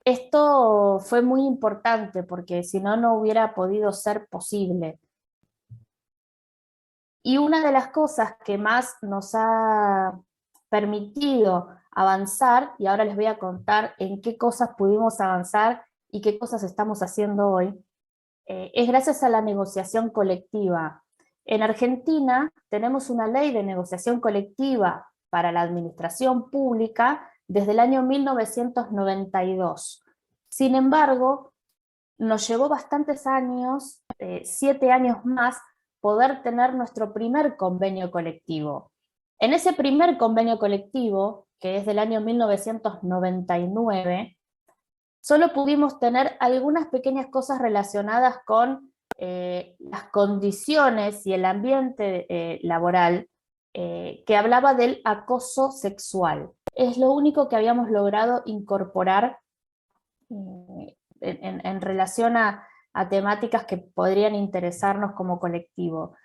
Esto fue muy importante porque si no, no hubiera podido ser posible. Y una de las cosas que más nos ha permitido avanzar, y ahora les voy a contar en qué cosas pudimos avanzar y qué cosas estamos haciendo hoy, es gracias a la negociación colectiva. En Argentina tenemos una ley de negociación colectiva para la administración pública desde el año 1992. Sin embargo, nos llevó bastantes años, 7 años más, poder tener nuestro primer convenio colectivo. En ese primer convenio colectivo, que es del año 1999, solo pudimos tener algunas pequeñas cosas relacionadas con las condiciones y el ambiente laboral, que hablaba del acoso sexual. Es lo único que habíamos logrado incorporar en relación a temáticas que podrían interesarnos como colectivo.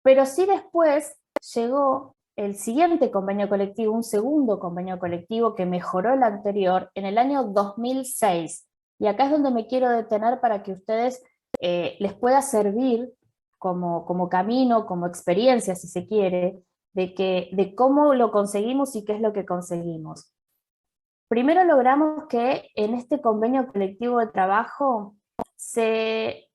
Pero sí después llegó el siguiente convenio colectivo, un segundo convenio colectivo que mejoró el anterior en el año 2006. Y acá es donde me quiero detener para que ustedes les pueda servir como camino, como experiencia, si se quiere, de cómo lo conseguimos y qué es lo que conseguimos. Primero logramos que en este convenio colectivo de trabajo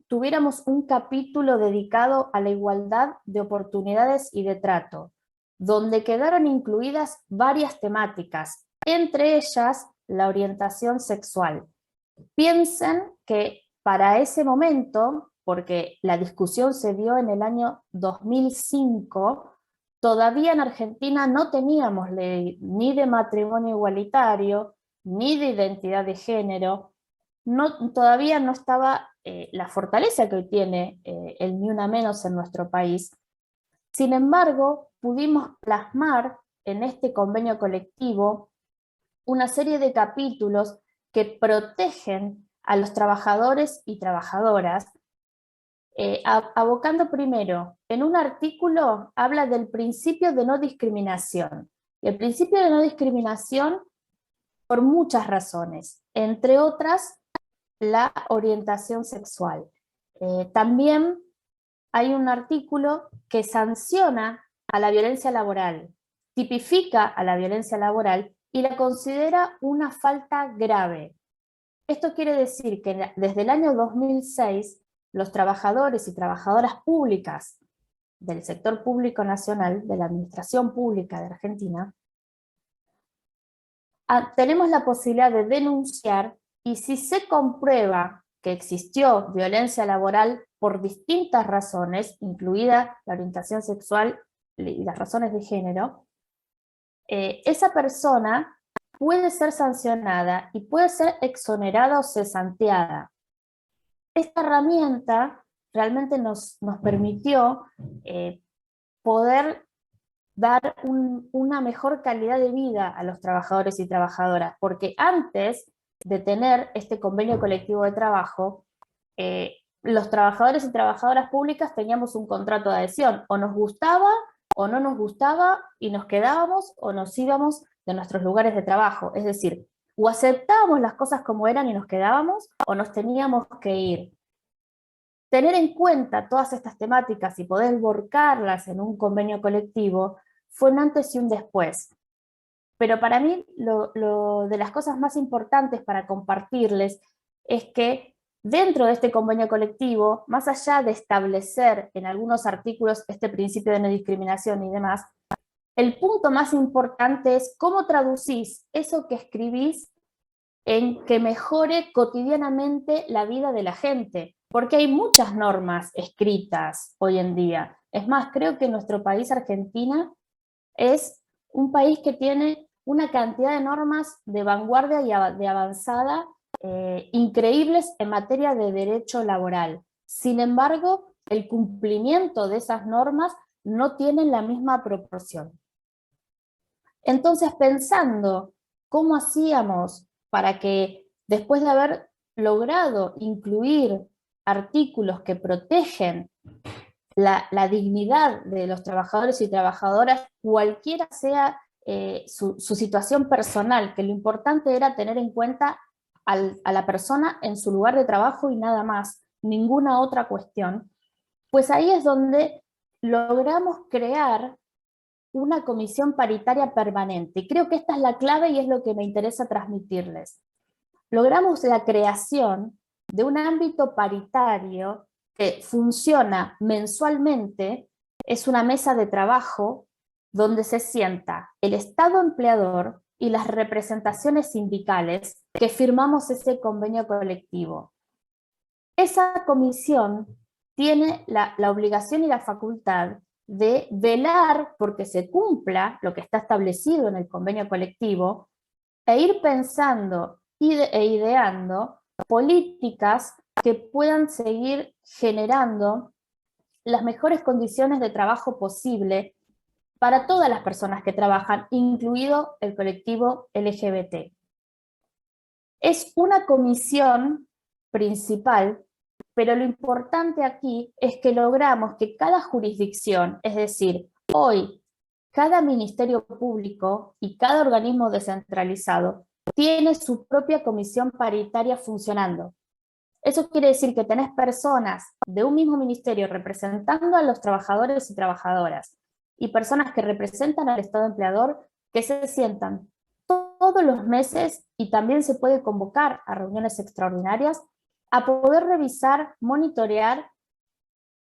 tuviéramos un capítulo dedicado a la igualdad de oportunidades y de trato, donde quedaron incluidas varias temáticas, entre ellas la orientación sexual. Piensen que para ese momento, porque la discusión se dio en el año 2005, todavía en Argentina no teníamos ley ni de matrimonio igualitario, ni de identidad de género, todavía no estaba la fortaleza que hoy tiene el Ni Una Menos en nuestro país. Sin embargo, pudimos plasmar en este convenio colectivo una serie de capítulos que protegen a los trabajadores y trabajadoras, abocando primero, en un artículo habla del principio de no discriminación. El principio de no discriminación por muchas razones, entre otras, la orientación sexual. También hay un artículo que sanciona a la violencia laboral, tipifica a la violencia laboral y la considera una falta grave. Esto quiere decir que desde el año 2006 los trabajadores y trabajadoras públicas del sector público nacional, de la administración pública de Argentina, tenemos la posibilidad de denunciar, y si se comprueba que existió violencia laboral por distintas razones, incluida la orientación sexual y las razones de género, esa persona puede ser sancionada y puede ser exonerada o cesanteada. Esta herramienta realmente nos permitió poder dar una mejor calidad de vida a los trabajadores y trabajadoras, porque antes de tener este convenio colectivo de trabajo, los trabajadores y trabajadoras públicas teníamos un contrato de adhesión, o nos gustaba o no nos gustaba y nos quedábamos o nos íbamos de nuestros lugares de trabajo, es decir, o aceptábamos las cosas como eran y nos quedábamos, o nos teníamos que ir. Tener en cuenta todas estas temáticas y poder volcarlas en un convenio colectivo fue un antes y un después. Pero para mí lo de las cosas más importantes para compartirles es que dentro de este convenio colectivo, más allá de establecer en algunos artículos este principio de no discriminación y demás, el punto más importante es cómo traducís eso que escribís en que mejore cotidianamente la vida de la gente, porque hay muchas normas escritas hoy en día. Es más, creo que nuestro país, Argentina, es un país que tiene una cantidad de normas de vanguardia y de avanzada increíbles en materia de derecho laboral. Sin embargo, el cumplimiento de esas normas no tiene la misma proporción. Entonces, pensando cómo hacíamos para que, después de haber logrado incluir artículos que protegen la dignidad de los trabajadores y trabajadoras, cualquiera sea su situación personal, que lo importante era tener en cuenta a la persona en su lugar de trabajo y nada más, ninguna otra cuestión, pues ahí es donde logramos crear una comisión paritaria permanente. Y creo que esta es la clave y es lo que me interesa transmitirles. Logramos la creación de un ámbito paritario que funciona mensualmente, es una mesa de trabajo donde se sienta el Estado empleador y las representaciones sindicales que firmamos ese convenio colectivo. Esa comisión tiene la obligación y la facultad de velar porque se cumpla lo que está establecido en el convenio colectivo e ir pensando e ideando políticas que puedan seguir generando las mejores condiciones de trabajo posible para todas las personas que trabajan, incluido el colectivo LGBT. Es una comisión principal, pero lo importante aquí es que logramos que cada jurisdicción, es decir, hoy cada ministerio público y cada organismo descentralizado tiene su propia comisión paritaria funcionando. Eso quiere decir que tenés personas de un mismo ministerio representando a los trabajadores y trabajadoras y personas que representan al Estado empleador que se sientan todos los meses y también se puede convocar a reuniones extraordinarias a poder revisar, monitorear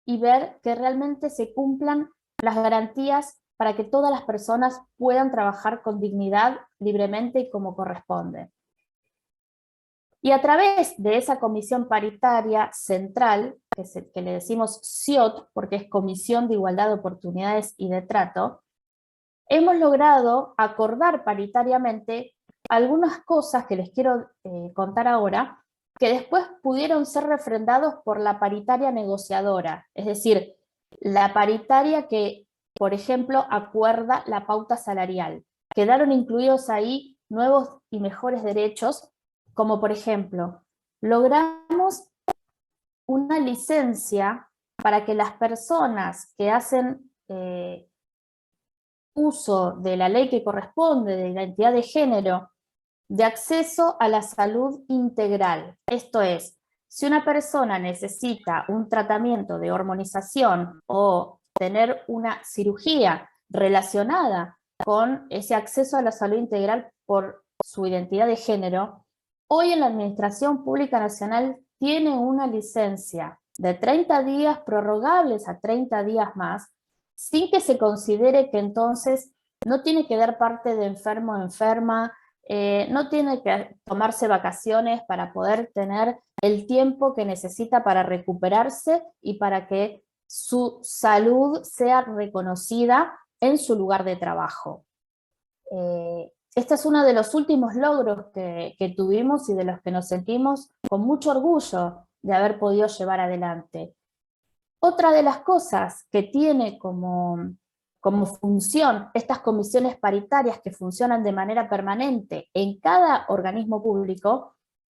y ver que realmente se cumplan las garantías para que todas las personas puedan trabajar con dignidad, libremente y como corresponde. Y a través de esa comisión paritaria central, que le decimos CIOT, porque es Comisión de Igualdad de Oportunidades y de Trato, hemos logrado acordar paritariamente algunas cosas que les quiero contar ahora, que después pudieron ser refrendados por la paritaria negociadora, es decir, la paritaria que, por ejemplo, acuerda la pauta salarial. Quedaron incluidos ahí nuevos y mejores derechos, como por ejemplo, logramos una licencia para que las personas que hacen uso de la ley que corresponde, de identidad de género, de acceso a la salud integral. Esto es, si una persona necesita un tratamiento de hormonización o tener una cirugía relacionada con ese acceso a la salud integral por su identidad de género, hoy en la Administración Pública Nacional tiene una licencia de 30 días prorrogables a 30 días más, sin que se considere que entonces no tiene que dar parte de enfermo o enferma, no tiene que tomarse vacaciones para poder tener el tiempo que necesita para recuperarse y para que su salud sea reconocida en su lugar de trabajo. Este es uno de los últimos logros que tuvimos y de los que nos sentimos con mucho orgullo de haber podido llevar adelante. Otra de las cosas que tiene como función estas comisiones paritarias que funcionan de manera permanente en cada organismo público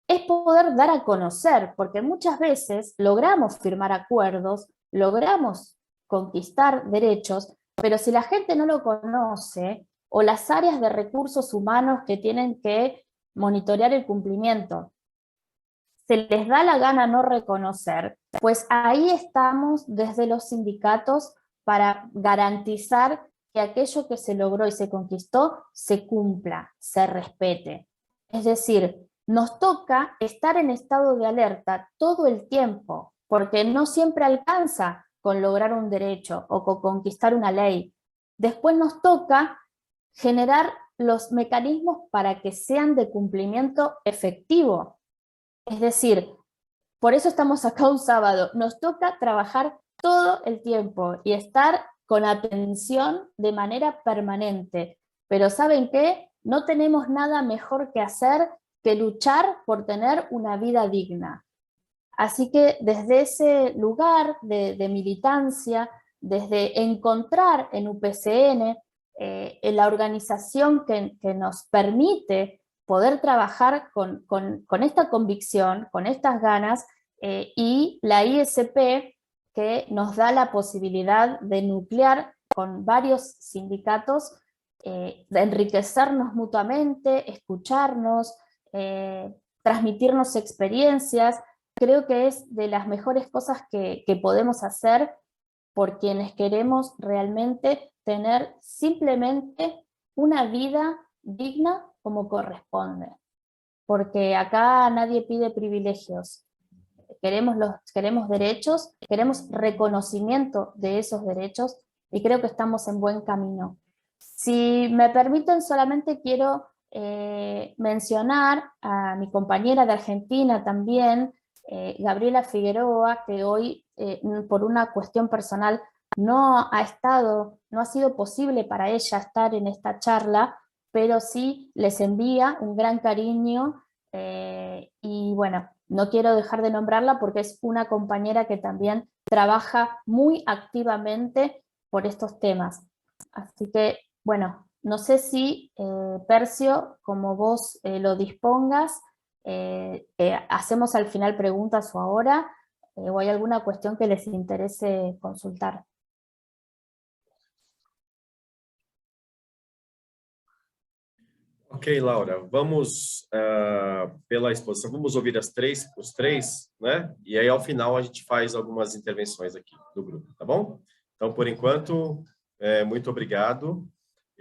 es poder dar a conocer, porque muchas veces logramos firmar acuerdos, logramos conquistar derechos, pero si la gente no lo conoce, o las áreas de recursos humanos que tienen que monitorear el cumplimiento, se les da la gana no reconocer, pues ahí estamos desde los sindicatos para garantizar que aquello que se logró y se conquistó se cumpla, se respete. Es decir, nos toca estar en estado de alerta todo el tiempo, porque no siempre alcanza con lograr un derecho o con conquistar una ley. Después nos toca generar los mecanismos para que sean de cumplimiento efectivo. Es decir, por eso estamos acá un sábado, nos toca trabajar todo el tiempo y estar con atención de manera permanente. Pero ¿saben qué? No tenemos nada mejor que hacer que luchar por tener una vida digna. Así que desde ese lugar de militancia, desde encontrar en UPCN en la organización que nos permite poder trabajar con esta convicción, con estas ganas, y la ISP que nos da la posibilidad de nuclear con varios sindicatos, de enriquecernos mutuamente, escucharnos, transmitirnos experiencias. Creo que es de las mejores cosas que podemos hacer por quienes queremos realmente tener simplemente una vida digna como corresponde. Porque acá nadie pide privilegios. Queremos derechos, queremos reconocimiento de esos derechos y creo que estamos en buen camino. Si me permiten, solamente quiero mencionar a mi compañera de Argentina también, Gabriela Figueroa, que hoy por una cuestión personal no ha sido posible para ella estar en esta charla, pero sí les envía un gran cariño y bueno, no quiero dejar de nombrarla porque es una compañera que también trabaja muy activamente por estos temas. Así que, bueno, no sé si, Percio, como vos lo dispongas, hacemos al final preguntas o ahora, o hay alguna cuestión que les interese consultar. Ok, Laura, vamos pela exposição, vamos ouvir os três, né? E aí, ao final, a gente faz algumas intervenções aqui do grupo, tá bom? Então, por enquanto, muito obrigado.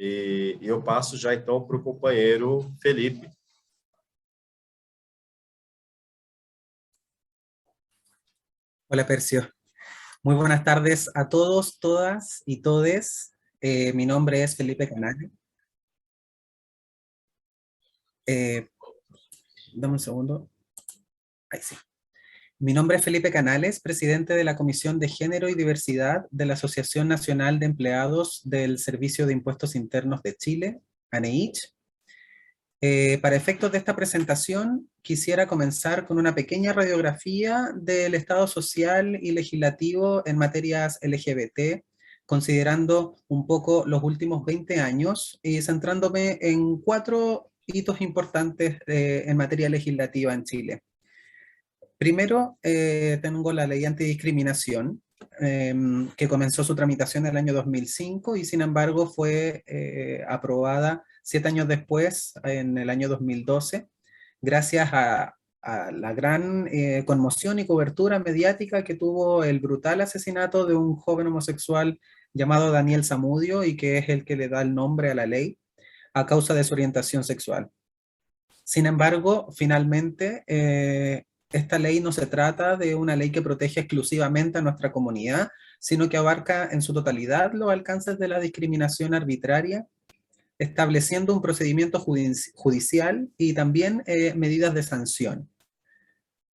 E eu passo já, então, para o companheiro Felipe. Hola, Percio. Muy buenas tardes a todos, todas y todes. Mi nombre es Felipe Canales. Dame un segundo. Ahí sí. Mi nombre es Felipe Canales, presidente de la Comisión de Género y Diversidad de la Asociación Nacional de Empleados del Servicio de Impuestos Internos de Chile, ANEICH. Para efectos de esta presentación, quisiera comenzar con una pequeña radiografía del estado social y legislativo en materias LGBT, considerando un poco los últimos 20 años y centrándome en 4 hitos importantes en materia legislativa en Chile. Primero, tengo la ley antidiscriminación, que comenzó su tramitación en el año 2005 y sin embargo fue aprobada 7 años después, en el año 2012, gracias a la gran conmoción y cobertura mediática que tuvo el brutal asesinato de un joven homosexual llamado Daniel Zamudio, y que es el que le da el nombre a la ley, a causa de su orientación sexual. Sin embargo, finalmente, esta ley no se trata de una ley que protege exclusivamente a nuestra comunidad, sino que abarca en su totalidad los alcances de la discriminación arbitraria, estableciendo un procedimiento judicial y también medidas de sanción.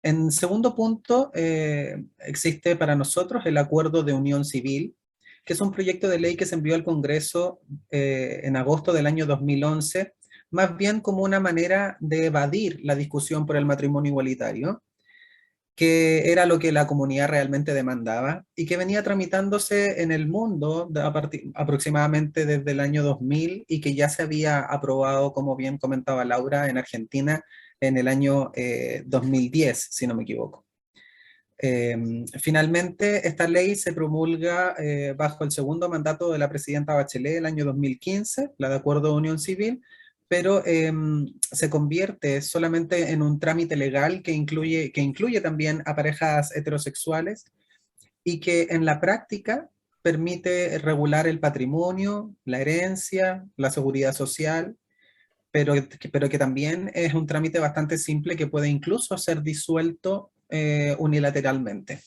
En segundo punto, existe para nosotros el Acuerdo de Unión Civil, que es un proyecto de ley que se envió al Congreso en agosto del año 2011, más bien como una manera de evadir la discusión por el matrimonio igualitario, que era lo que la comunidad realmente demandaba y que venía tramitándose en el mundo aproximadamente desde el año 2000 y que ya se había aprobado, como bien comentaba Laura, en Argentina en el año 2010, si no me equivoco. Finalmente, esta ley se promulga bajo el segundo mandato de la presidenta Bachelet el año 2015, la de Acuerdo de Unión Civil, pero se convierte solamente en un trámite legal que incluye también a parejas heterosexuales y que en la práctica permite regular el patrimonio, la herencia, la seguridad social, pero que también es un trámite bastante simple que puede incluso ser disuelto unilateralmente.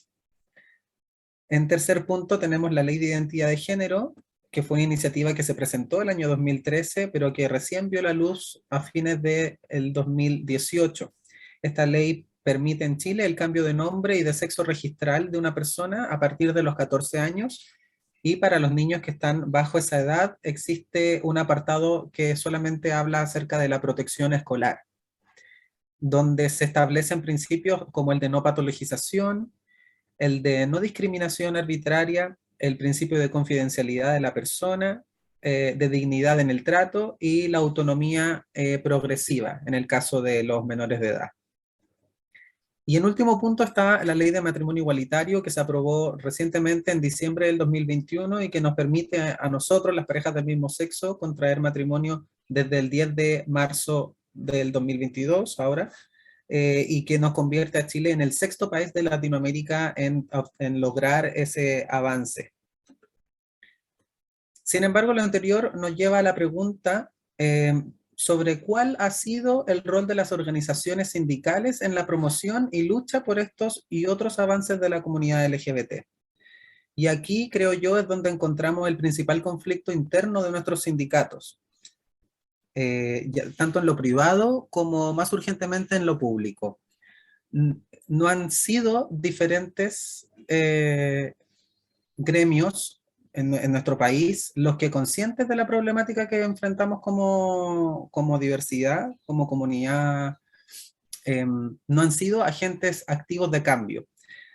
En tercer punto tenemos la Ley de Identidad de Género, que fue una iniciativa que se presentó el año 2013, pero que recién vio la luz a fines del 2018. Esta ley permite en Chile el cambio de nombre y de sexo registral de una persona a partir de los 14 años, y para los niños que están bajo esa edad existe un apartado que solamente habla acerca de la protección escolar, donde se establecen principios como el de no patologización, el de no discriminación arbitraria, el principio de confidencialidad de la persona, de dignidad en el trato y la autonomía progresiva en el caso de los menores de edad. Y en último punto está la ley de matrimonio igualitario que se aprobó recientemente en diciembre del 2021 y que nos permite a nosotros, las parejas del mismo sexo, contraer matrimonio desde el 10 de marzo del 2022, ahora, y que nos convierte a Chile en el 6º país de Latinoamérica en lograr ese avance. Sin embargo, lo anterior nos lleva a la pregunta sobre cuál ha sido el rol de las organizaciones sindicales en la promoción y lucha por estos y otros avances de la comunidad LGBT. Y aquí, creo yo, es donde encontramos el principal conflicto interno de nuestros sindicatos, tanto en lo privado como más urgentemente en lo público. No han sido diferentes gremios en nuestro país los que, conscientes de la problemática que enfrentamos como diversidad, como comunidad, no han sido agentes activos de cambio,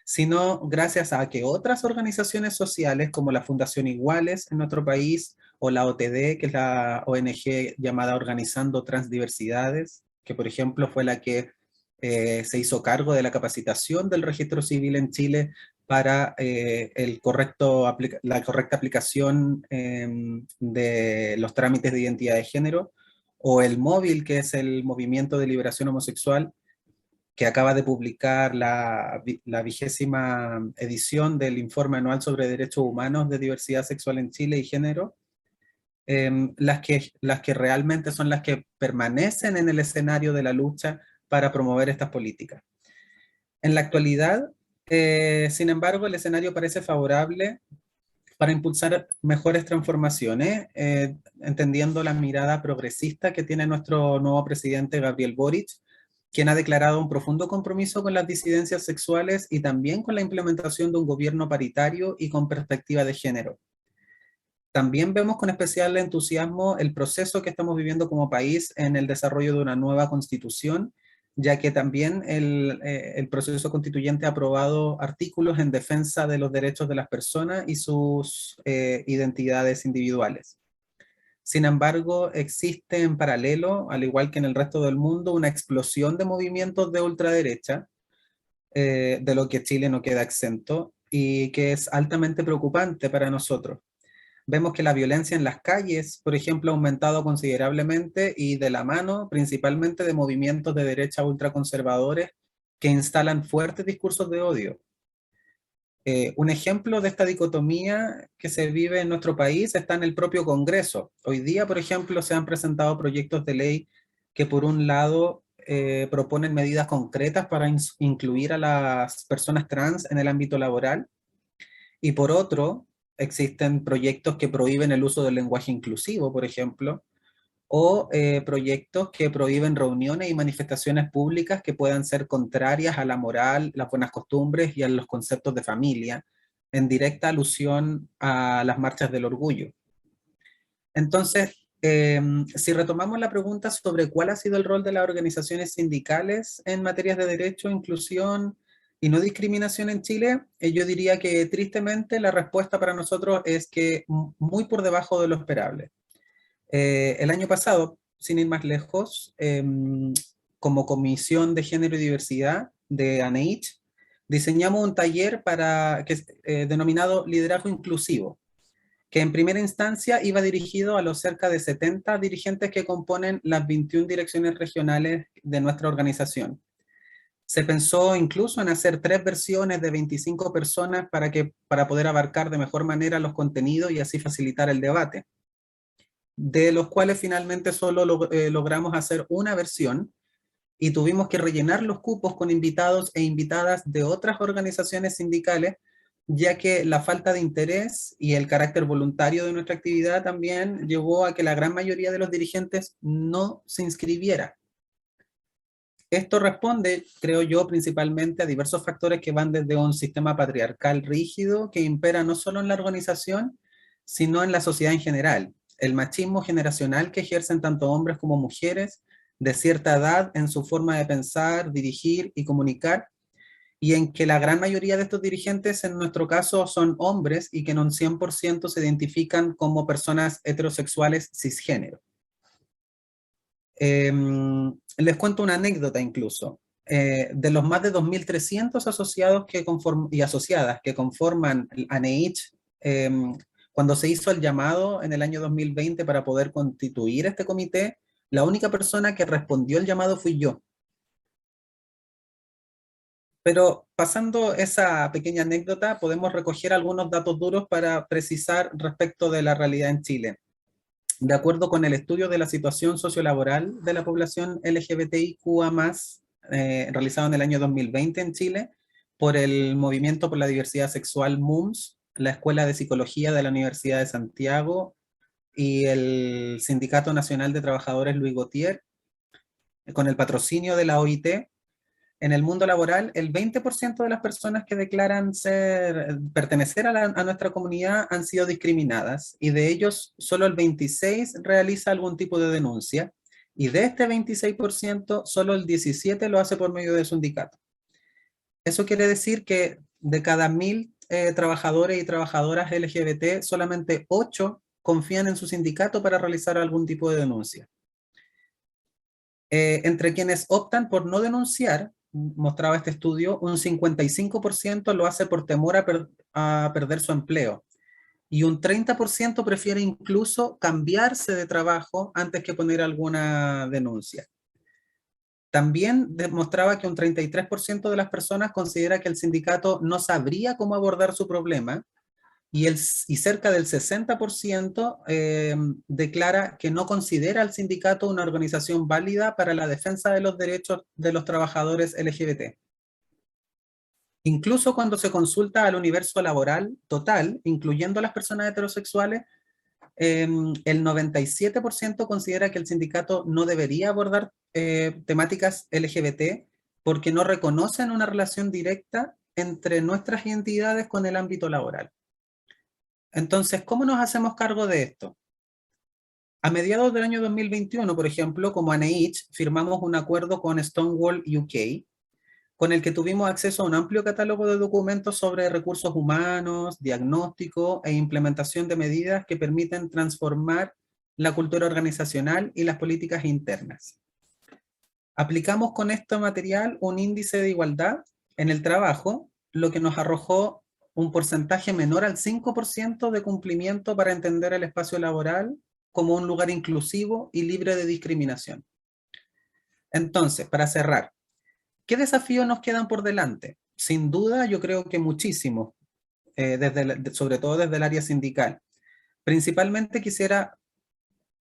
sino gracias a que otras organizaciones sociales como la Fundación Iguales en nuestro país, o la OTD, que es la ONG llamada Organizando Transdiversidades, que por ejemplo fue la que se hizo cargo de la capacitación del registro civil en Chile para la correcta aplicación de los trámites de identidad de género, o el MÓVIL, que es el Movimiento de Liberación Homosexual, que acaba de publicar la 20ª edición del Informe Anual sobre Derechos Humanos de Diversidad Sexual en Chile y Género, las que realmente son las que permanecen en el escenario de la lucha para promover estas políticas. En la actualidad, sin embargo, el escenario parece favorable para impulsar mejores transformaciones, entendiendo la mirada progresista que tiene nuestro nuevo presidente Gabriel Boric, quien ha declarado un profundo compromiso con las disidencias sexuales y también con la implementación de un gobierno paritario y con perspectiva de género. También vemos con especial entusiasmo el proceso que estamos viviendo como país en el desarrollo de una nueva constitución, ya que también el proceso constituyente ha aprobado artículos en defensa de los derechos de las personas y sus identidades individuales. Sin embargo, existe en paralelo, al igual que en el resto del mundo, una explosión de movimientos de ultraderecha, de lo que Chile no queda exento, y que es altamente preocupante para nosotros. Vemos que la violencia en las calles, por ejemplo, ha aumentado considerablemente y de la mano principalmente de movimientos de derecha ultraconservadores que instalan fuertes discursos de odio. Un ejemplo de esta dicotomía que se vive en nuestro país está en el propio Congreso. Hoy día, por ejemplo, se han presentado proyectos de ley que por un lado proponen medidas concretas para incluir a las personas trans en el ámbito laboral, y por otro, existen proyectos que prohíben el uso del lenguaje inclusivo, por ejemplo, o proyectos que prohíben reuniones y manifestaciones públicas que puedan ser contrarias a la moral, las buenas costumbres y a los conceptos de familia, en directa alusión a las marchas del orgullo. Entonces, si retomamos la pregunta sobre cuál ha sido el rol de las organizaciones sindicales en materias de derecho, inclusión y no discriminación en Chile, yo diría que tristemente la respuesta para nosotros es que muy por debajo de lo esperable. El año pasado, sin ir más lejos, como Comisión de Género y Diversidad de ANEICH, diseñamos un taller denominado Liderazgo Inclusivo, que en primera instancia iba dirigido a los cerca de 70 dirigentes que componen las 21 direcciones regionales de nuestra organización. Se pensó incluso en hacer 3 versiones de 25 personas para poder abarcar de mejor manera los contenidos y así facilitar el debate, de los cuales finalmente solo logramos hacer una versión y tuvimos que rellenar los cupos con invitados e invitadas de otras organizaciones sindicales, ya que la falta de interés y el carácter voluntario de nuestra actividad también llevó a que la gran mayoría de los dirigentes no se inscribiera. Esto responde, creo yo, principalmente a diversos factores que van desde un sistema patriarcal rígido que impera no solo en la organización, sino en la sociedad en general. El machismo generacional que ejercen tanto hombres como mujeres de cierta edad en su forma de pensar, dirigir y comunicar, y en que la gran mayoría de estos dirigentes en nuestro caso son hombres y que en un 100% se identifican como personas heterosexuales cisgénero. Les cuento una anécdota incluso. De los más de 2.300 asociados y asociadas que conforman ANEICH, cuando se hizo el llamado en el año 2020 para poder constituir este comité, la única persona que respondió el llamado fui yo. Pero pasando esa pequeña anécdota, podemos recoger algunos datos duros para precisar respecto de la realidad en Chile. De acuerdo con el estudio de la situación sociolaboral de la población LGBTIQA+, realizado en el año 2020 en Chile, por el Movimiento por la Diversidad Sexual MUMS, la Escuela de Psicología de la Universidad de Santiago y el Sindicato Nacional de Trabajadores Luis Gautier, con el patrocinio de la OIT, en el mundo laboral, el 20% de las personas que declaran pertenecer a nuestra comunidad han sido discriminadas, y de ellos solo el 26% realiza algún tipo de denuncia, y de este 26%, solo el 17% lo hace por medio de su sindicato. Eso quiere decir que de cada 1000 trabajadores y trabajadoras LGBT, solamente 8 confían en su sindicato para realizar algún tipo de denuncia. Entre quienes optan por no denunciar, mostraba este estudio, un 55% lo hace por temor a perder su empleo, y un 30% prefiere incluso cambiarse de trabajo antes que poner alguna denuncia. También demostraba que un 33% de las personas considera que el sindicato no sabría cómo abordar su problema, y cerca del 60% declara que no considera al sindicato una organización válida para la defensa de los derechos de los trabajadores LGBT. Incluso cuando se consulta al universo laboral total, incluyendo a las personas heterosexuales, el 97% considera que el sindicato no debería abordar temáticas LGBT porque no reconocen una relación directa entre nuestras identidades con el ámbito laboral. Entonces, ¿cómo nos hacemos cargo de esto? A mediados del año 2021, por ejemplo, como ANEIDH, firmamos un acuerdo con Stonewall UK, con el que tuvimos acceso a un amplio catálogo de documentos sobre recursos humanos, diagnóstico e implementación de medidas que permiten transformar la cultura organizacional y las políticas internas. Aplicamos con este material un índice de igualdad en el trabajo, lo que nos arrojó un porcentaje menor al 5% de cumplimiento para entender el espacio laboral como un lugar inclusivo y libre de discriminación. Entonces, para cerrar, ¿qué desafíos nos quedan por delante? Sin duda, yo creo que muchísimos, sobre todo desde el área sindical. Principalmente quisiera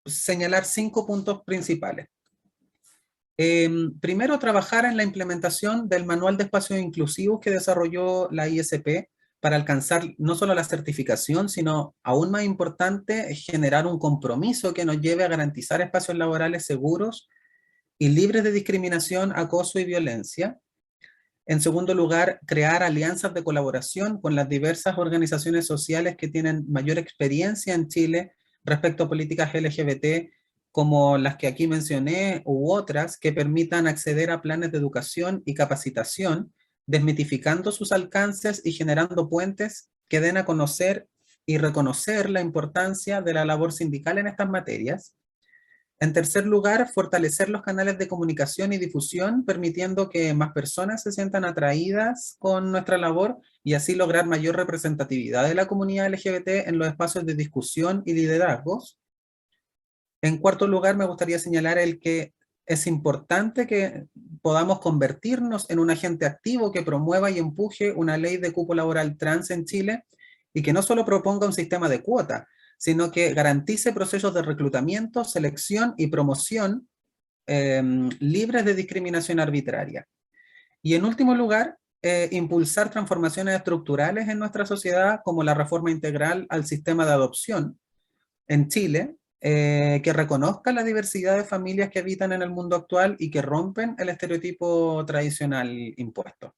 señalar 5 puntos principales. Primero, trabajar en la implementación del Manual de Espacios Inclusivos que desarrolló la ISP para alcanzar no solo la certificación, sino, aún más importante, generar un compromiso que nos lleve a garantizar espacios laborales seguros y libres de discriminación, acoso y violencia. En segundo lugar, crear alianzas de colaboración con las diversas organizaciones sociales que tienen mayor experiencia en Chile respecto a políticas LGBT, como las que aquí mencioné, u otras que permitan acceder a planes de educación y capacitación, desmitificando sus alcances y generando puentes que den a conocer y reconocer la importancia de la labor sindical en estas materias. En tercer lugar, fortalecer los canales de comunicación y difusión, permitiendo que más personas se sientan atraídas con nuestra labor y así lograr mayor representatividad de la comunidad LGBT en los espacios de discusión y liderazgos. En cuarto lugar, me gustaría señalar el que es importante que podamos convertirnos en un agente activo que promueva y empuje una ley de cupo laboral trans en Chile, y que no solo proponga un sistema de cuota, sino que garantice procesos de reclutamiento, selección y promoción libres de discriminación arbitraria. Y en último lugar, impulsar transformaciones estructurales en nuestra sociedad, como la reforma integral al sistema de adopción en Chile, que reconozca la diversidad de familias que habitan en el mundo actual y que rompen el estereotipo tradicional impuesto.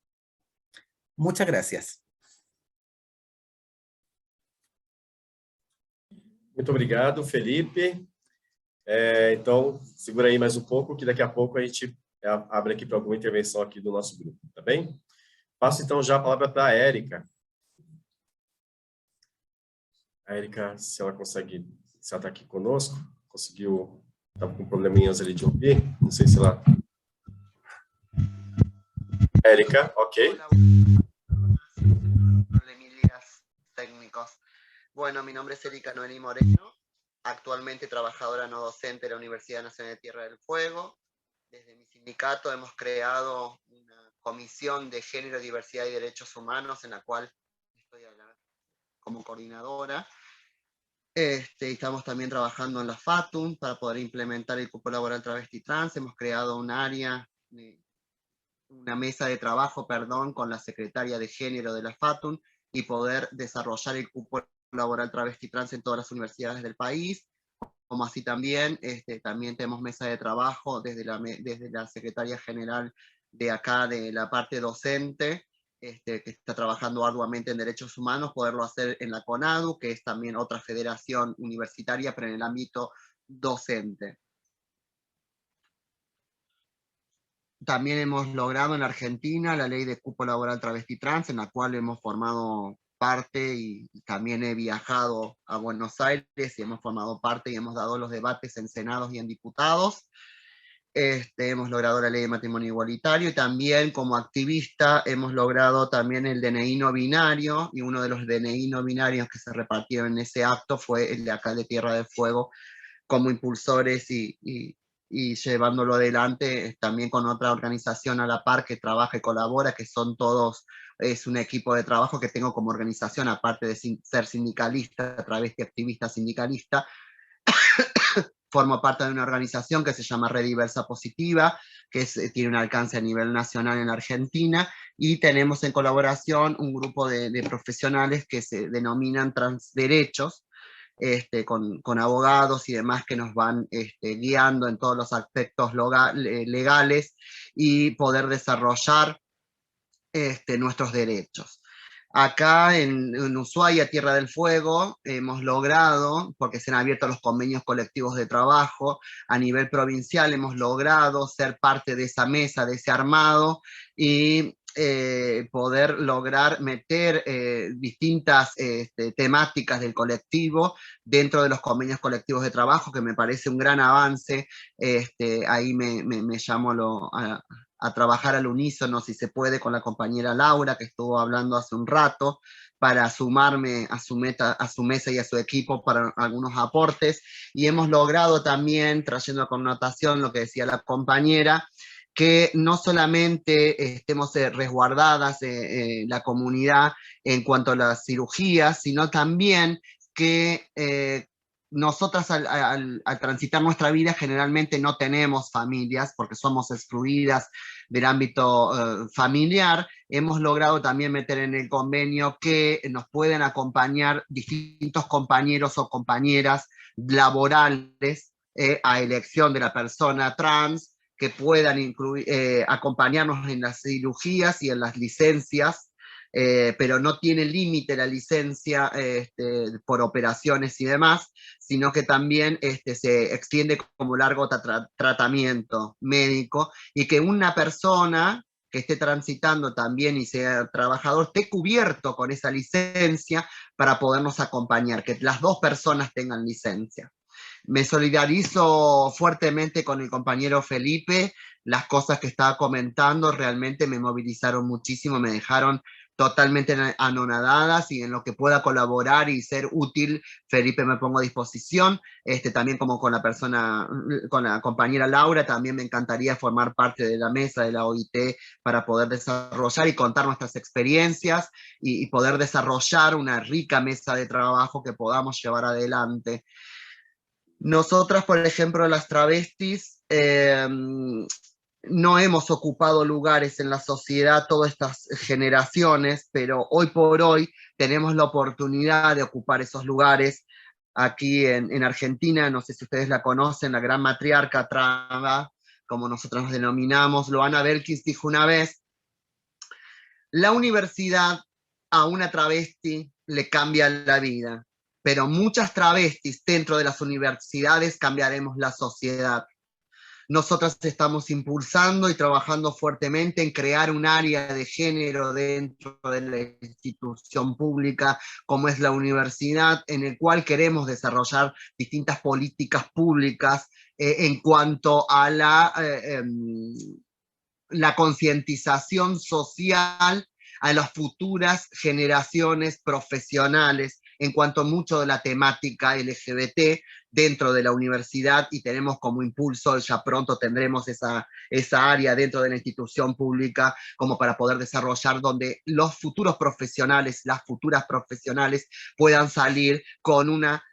Muchas gracias. Muito obrigado, Felipe. Então, segura aí mais um pouco, que daqui a pouco a gente abre aqui para alguma intervenção aqui do nosso grupo, tá bem? Passo então já a palavra para a Érica. A Érica, se ela consegue, se ela está aqui conosco, conseguiu, estava com probleminhas ali de ouvir, não sei se ela... Érica, ok. Problemillas técnicos. Bueno, mi nombre es Erika Noeli Moreno, actualmente trabajadora no docente de la Universidad Nacional de Tierra del Fuego. Desde mi sindicato hemos creado una Comisión de Género, Diversidad y Derechos Humanos, en la cual estoy como coordinadora. Estamos también trabajando en la FATUM para poder implementar el cupo laboral travesti trans. Hemos creado un área, una mesa de trabajo, perdón, con la secretaria de género de la FATUM y poder desarrollar el cupo laboral travesti trans en todas las universidades del país. Como así también, también tenemos mesa de trabajo desde la Secretaría General de acá, de la parte docente, que está trabajando arduamente en derechos humanos, poderlo hacer en la CONADU, que es también otra federación universitaria, pero en el ámbito docente. También hemos logrado en Argentina la ley de cupo laboral travesti trans, en la cual hemos formado parte y también he viajado a Buenos Aires y hemos formado parte y hemos dado los debates en senados y en diputados. Hemos logrado la ley de matrimonio igualitario y también como activista hemos logrado también el DNI no binario, y uno de los DNI no binarios que se repartieron en ese acto fue el de acá de Tierra del Fuego, como impulsores y llevándolo adelante también con otra organización a la par que trabaja y colabora, que son todos, es un equipo de trabajo que tengo como organización, aparte de ser sindicalista, travesti activista sindicalista. Formo parte de una organización que se llama Red Diversa Positiva, que tiene un alcance a nivel nacional en Argentina, y tenemos en colaboración un grupo de profesionales que se denominan Transderechos, con abogados y demás que nos van guiando en todos los aspectos legales y poder desarrollar nuestros derechos. Acá en Ushuaia, Tierra del Fuego, hemos logrado, porque se han abierto los convenios colectivos de trabajo a nivel provincial, hemos logrado ser parte de esa mesa, de ese armado, y poder lograr meter distintas temáticas del colectivo dentro de los convenios colectivos de trabajo, que me parece un gran avance. Ahí me llamo a trabajar al unísono, si se puede, con la compañera Laura, que estuvo hablando hace un rato, para sumarme a su mesa y a su equipo para algunos aportes, y hemos logrado también, trayendo a connotación lo que decía la compañera, que no solamente estemos resguardadas la comunidad en cuanto a las cirugías, sino también que nosotras al transitar nuestra vida generalmente no tenemos familias porque somos excluidas del ámbito familiar. Hemos logrado también meter en el convenio que nos pueden acompañar distintos compañeros o compañeras laborales a elección de la persona trans, que puedan acompañarnos en las cirugías y en las licencias, pero no tiene límite la licencia por operaciones y demás, sino que también se extiende como largo tratamiento médico, y que una persona que esté transitando también y sea trabajador esté cubierto con esa licencia para podernos acompañar, que las dos personas tengan licencia. Me solidarizo fuertemente con el compañero Felipe. Las cosas que estaba comentando realmente me movilizaron muchísimo, me dejaron totalmente anonadadas, y en lo que pueda colaborar y ser útil, Felipe, me pongo a disposición. También como con la compañera Laura, también me encantaría formar parte de la mesa de la OIT para poder desarrollar y contar nuestras experiencias y poder desarrollar una rica mesa de trabajo que podamos llevar adelante. Nosotras, por ejemplo, las travestis, no hemos ocupado lugares en la sociedad todas estas generaciones, pero hoy por hoy tenemos la oportunidad de ocupar esos lugares. Aquí en Argentina, no sé si ustedes la conocen, la gran matriarca traba, como nosotros nos denominamos, Loana Belkis, dijo una vez: la universidad a una travesti le cambia la vida, pero muchas travestis dentro de las universidades cambiaremos la sociedad. Nosotras estamos impulsando y trabajando fuertemente en crear un área de género dentro de la institución pública como es la universidad, en el cual queremos desarrollar distintas políticas públicas en cuanto a la concientización social a las futuras generaciones profesionales en cuanto a mucho de la temática LGBT dentro de la universidad, y tenemos como impulso, ya pronto tendremos esa área dentro de la institución pública como para poder desarrollar, donde los futuros profesionales, las futuras profesionales puedan salir con una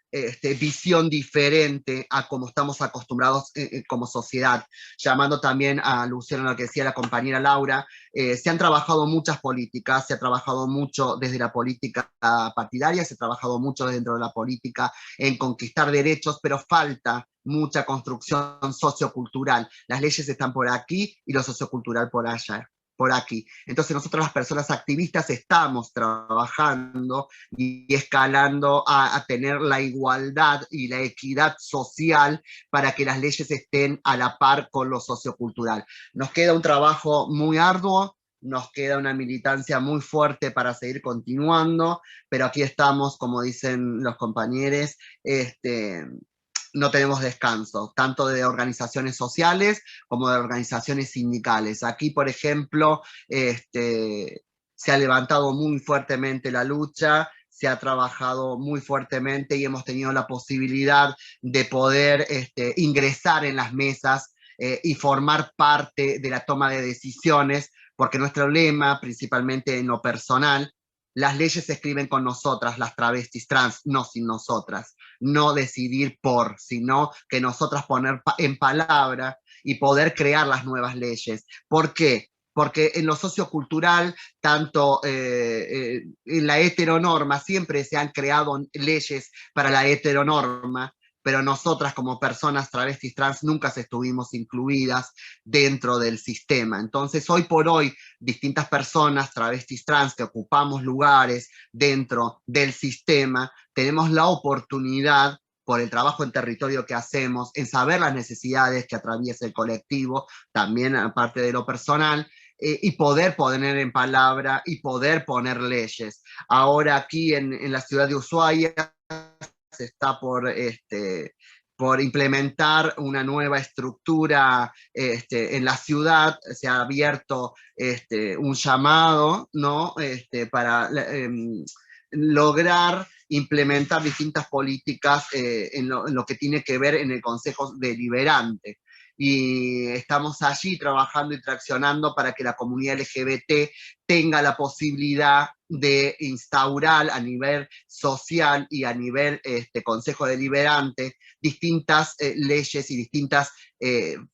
visión diferente a como estamos acostumbrados como sociedad. Llamando también a Luciano, lo que decía la compañera Laura, se han trabajado muchas políticas, se ha trabajado mucho desde la política partidaria, se ha trabajado mucho dentro de la política en conquistar derechos, pero falta mucha construcción sociocultural. Las leyes están por aquí y lo sociocultural por allá, por aquí. Entonces nosotros las personas activistas estamos trabajando y escalando a tener la igualdad y la equidad social para que las leyes estén a la par con lo sociocultural. Nos queda un trabajo muy arduo, nos queda una militancia muy fuerte para seguir continuando, pero aquí estamos, como dicen los compañeros, no tenemos descanso, tanto de organizaciones sociales como de organizaciones sindicales. Aquí, por ejemplo, se ha levantado muy fuertemente la lucha, se ha trabajado muy fuertemente y hemos tenido la posibilidad de poder ingresar en las mesas y formar parte de la toma de decisiones, porque nuestro lema, principalmente en lo personal, las leyes se escriben con nosotras, las travestis trans, no sin nosotras. No decidir por, sino que nosotras poner en palabra y poder crear las nuevas leyes. ¿Por qué? Porque en lo sociocultural, tanto en la heteronorma, siempre se han creado leyes para la heteronorma, pero nosotras como personas travestis trans nunca estuvimos incluidas dentro del sistema. Entonces, hoy por hoy, distintas personas travestis trans que ocupamos lugares dentro del sistema, tenemos la oportunidad, por el trabajo en territorio que hacemos, en saber las necesidades que atraviesa el colectivo, también aparte de lo personal, y poder poner en palabra y poder poner leyes. Ahora aquí en la ciudad de Ushuaia se está por implementar una nueva estructura en la ciudad. Se ha abierto un llamado, ¿no? Para lograr implementar distintas políticas en lo que tiene que ver en el Consejo Deliberante. Y estamos allí trabajando y traccionando para que la comunidad LGBT tenga la posibilidad de instaurar a nivel social y a nivel Consejo Deliberante distintas leyes y distintas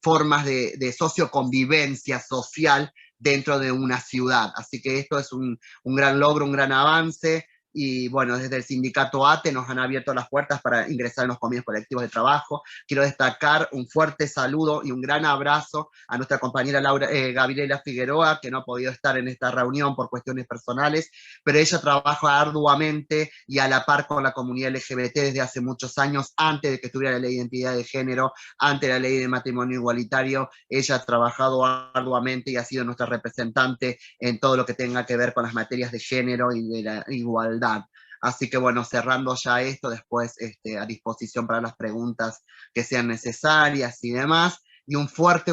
formas de socioconvivencia social dentro de una ciudad. Así que esto es un gran logro, un gran avance. Y bueno, desde el sindicato ATE nos han abierto las puertas para ingresar en los convenios colectivos de trabajo. Quiero destacar un fuerte saludo y un gran abrazo a nuestra compañera Gabriela Figueroa, que no ha podido estar en esta reunión por cuestiones personales, pero ella trabaja arduamente y a la par con la comunidad LGBT desde hace muchos años, antes de que estuviera la ley de identidad de género, antes de la ley de matrimonio igualitario. Ella ha trabajado arduamente y ha sido nuestra representante en todo lo que tenga que ver con las materias de género y de la igualdad. Así que bueno, cerrando ya esto, después a disposición para las preguntas que sean necesarias y demás. Y un fuerte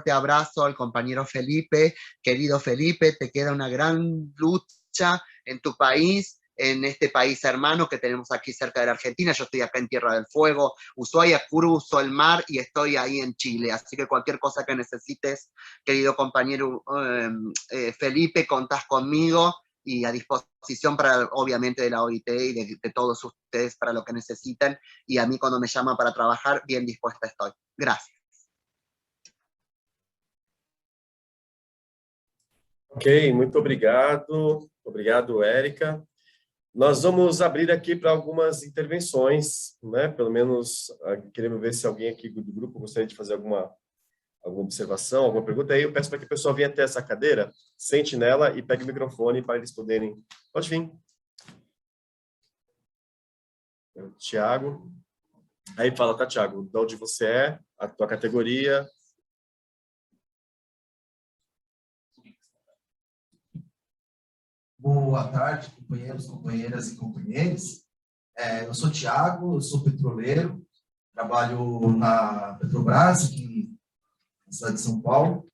abrazo al compañero Felipe. Querido Felipe, te queda una gran lucha en tu país, en este país hermano que tenemos aquí cerca de la Argentina. Yo estoy acá en Tierra del Fuego, Ushuaia, cruzo el mar y estoy ahí en Chile. Así que cualquier cosa que necesites, querido compañero Felipe, contás conmigo y a disposición para, obviamente, de la OIT y de todos ustedes para lo que necesiten. Y a mí cuando me llaman para trabajar, bien dispuesta estoy. Gracias. Ok, muito obrigado. Obrigado, Érica. Nós vamos abrir aqui para algumas intervenções, né? Pelo menos queremos ver se alguém aqui do grupo gostaria de fazer alguma observação, alguma pergunta. Aí eu peço para que a pessoa venha até essa cadeira, sente nela e pegue o microfone para eles poderem... Pode vir. Tiago. Aí fala, tá, Tiago, de onde você é, a tua categoria. Boa tarde, companheiros, companheiras e companheiros. Eu sou Tiago, eu sou petroleiro, trabalho na Petrobras, aqui na cidade de São Paulo.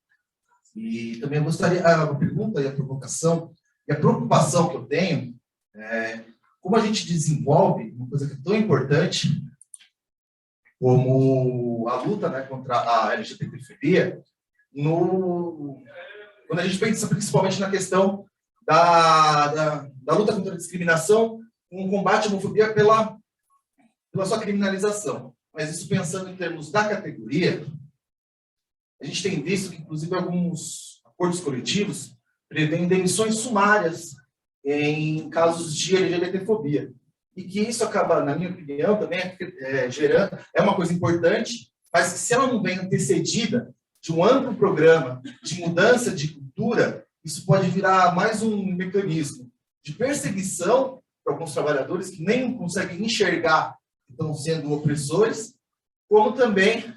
E também gostaria, a pergunta e a provocação, e a preocupação que eu tenho como a gente desenvolve uma coisa que é tão importante como a luta, né, contra a LGBTfobia, quando a gente pensa principalmente na questão da luta contra a discriminação, um combate à homofobia pela sua criminalização. Mas isso pensando em termos da categoria, a gente tem visto que, inclusive, alguns acordos coletivos prevêem demissões sumárias em casos de LGBTfobia. E que isso acaba, na minha opinião, também gerando, é uma coisa importante, mas que se ela não vem antecedida de um amplo programa de mudança de cultura, isso pode virar mais um mecanismo de perseguição para alguns trabalhadores que nem conseguem enxergar que estão sendo opressores, como também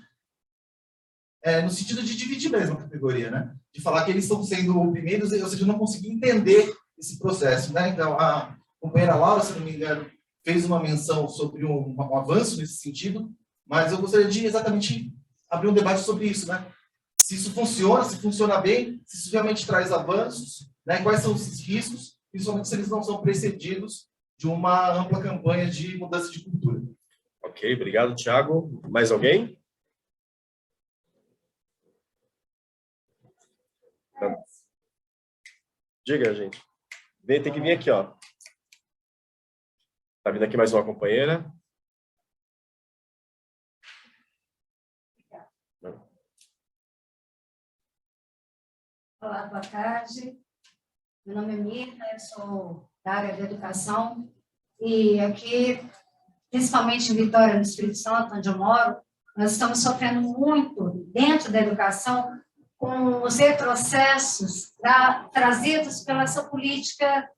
no sentido de dividir mesmo a categoria, né? De falar que eles estão sendo oprimidos, ou seja, não conseguir entender esse processo, né? Então, a companheira Laura, se não me engano, fez uma menção sobre um avanço nesse sentido, mas eu gostaria de exatamente abrir um debate sobre isso, né? Se isso funciona, se funciona bem, se isso realmente traz avanços, né? Quais são os riscos, principalmente se eles não são precedidos de uma ampla campanha de mudança de cultura. Ok, obrigado, Thiago. Mais alguém? Diga, gente. Tem que vir aqui, ó. Tá vindo aqui mais uma companheira. Olá, boa tarde. Meu nome é Mirna, eu sou da área de educação e aqui, principalmente em Vitória, no Espírito Santo, onde eu moro, nós estamos sofrendo muito dentro da educação com os retrocessos trazidos pela essa política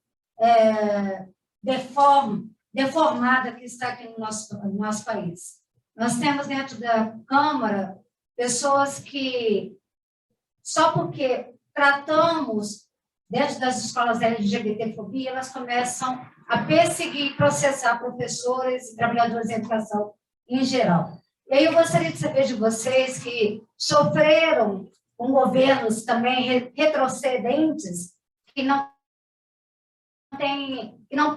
deformada que está aqui no nosso país. Nós temos dentro da Câmara pessoas que, só porque tratamos dentro das escolas LGBTfobia, elas começam a perseguir e processar professores e trabalhadores da educação em geral. E aí eu gostaria de saber de vocês que sofreram com governos também retrocedentes, que não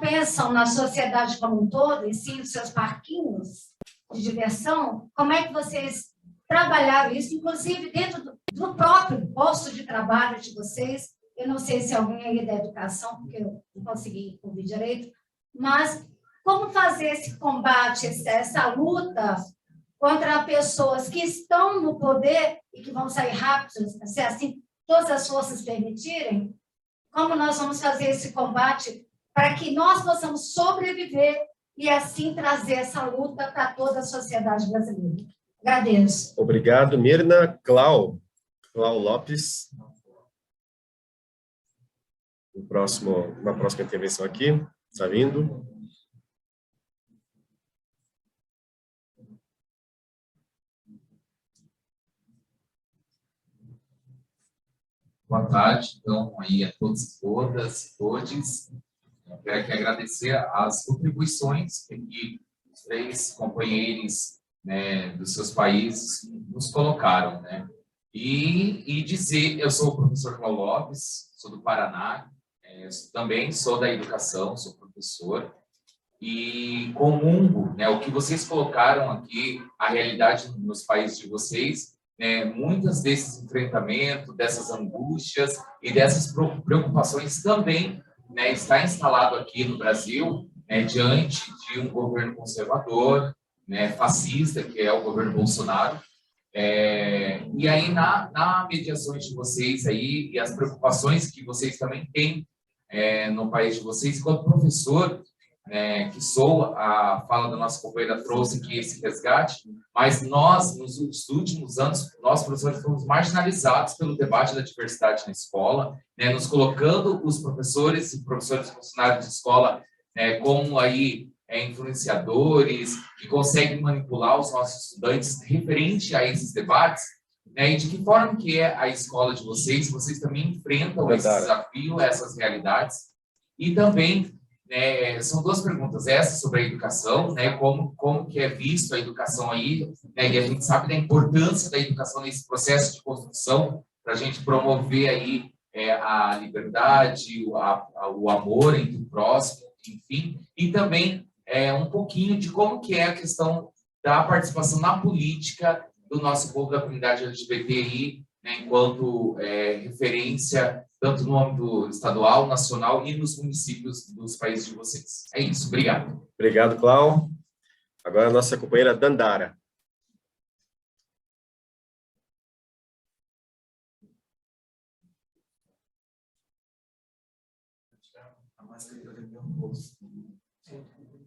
pensam na sociedade como um todo, e sim nos seus parquinhos de diversão, como é que vocês trabalharam isso, inclusive dentro do próprio posto de trabalho de vocês? Eu não sei se alguém aí da educação, porque eu não consegui ouvir direito, mas como fazer esse combate, essa luta contra pessoas que estão no poder e que vão sair rápido, se assim todas as forças permitirem? Como nós vamos fazer esse combate para que nós possamos sobreviver e assim trazer essa luta para toda a sociedade brasileira? Agradeço. Obrigado, Mirna. Clau Lopes. Uma próxima intervenção aqui. Está vindo. Boa tarde, então, aí a todos e todas e todes. Eu quero aqui agradecer as contribuições que os três companheiros, né, dos seus países nos colocaram, né? E dizer, eu sou o professor Clau Lopes, sou do Paraná, também sou da educação, sou professor, e comungo, né, o que vocês colocaram aqui, a realidade nos países de vocês, muitas desses enfrentamentos, dessas angústias e dessas preocupações também, né, está instalado aqui no Brasil, né, diante de um governo conservador, né, fascista, que é o governo Bolsonaro. E aí, na mediação de vocês aí, e as preocupações que vocês também têm no país de vocês, enquanto professor, né, que sou, a fala da nossa companheira trouxe aqui esse resgate, mas nós, nos últimos anos, nós, professores, fomos marginalizados pelo debate da diversidade na escola, né, nos colocando os professores e funcionários de escola como aí influenciadores, que conseguem manipular os nossos estudantes referente a esses debates, né, e de que forma que é a escola de vocês também enfrentam esse desafio, essas realidades, e também são duas perguntas, essa sobre a educação, né, como que é visto a educação aí, né, e a gente sabe da importância da educação nesse processo de construção, para a gente promover aí a liberdade, o amor entre o próximo, enfim, e também um pouquinho de como que é a questão da participação na política do nosso povo da comunidade LGBTI, né, enquanto referência, tanto no âmbito estadual, nacional e nos municípios dos países de vocês. É isso, obrigado. Obrigado, Clau. Agora a nossa companheira Dandara.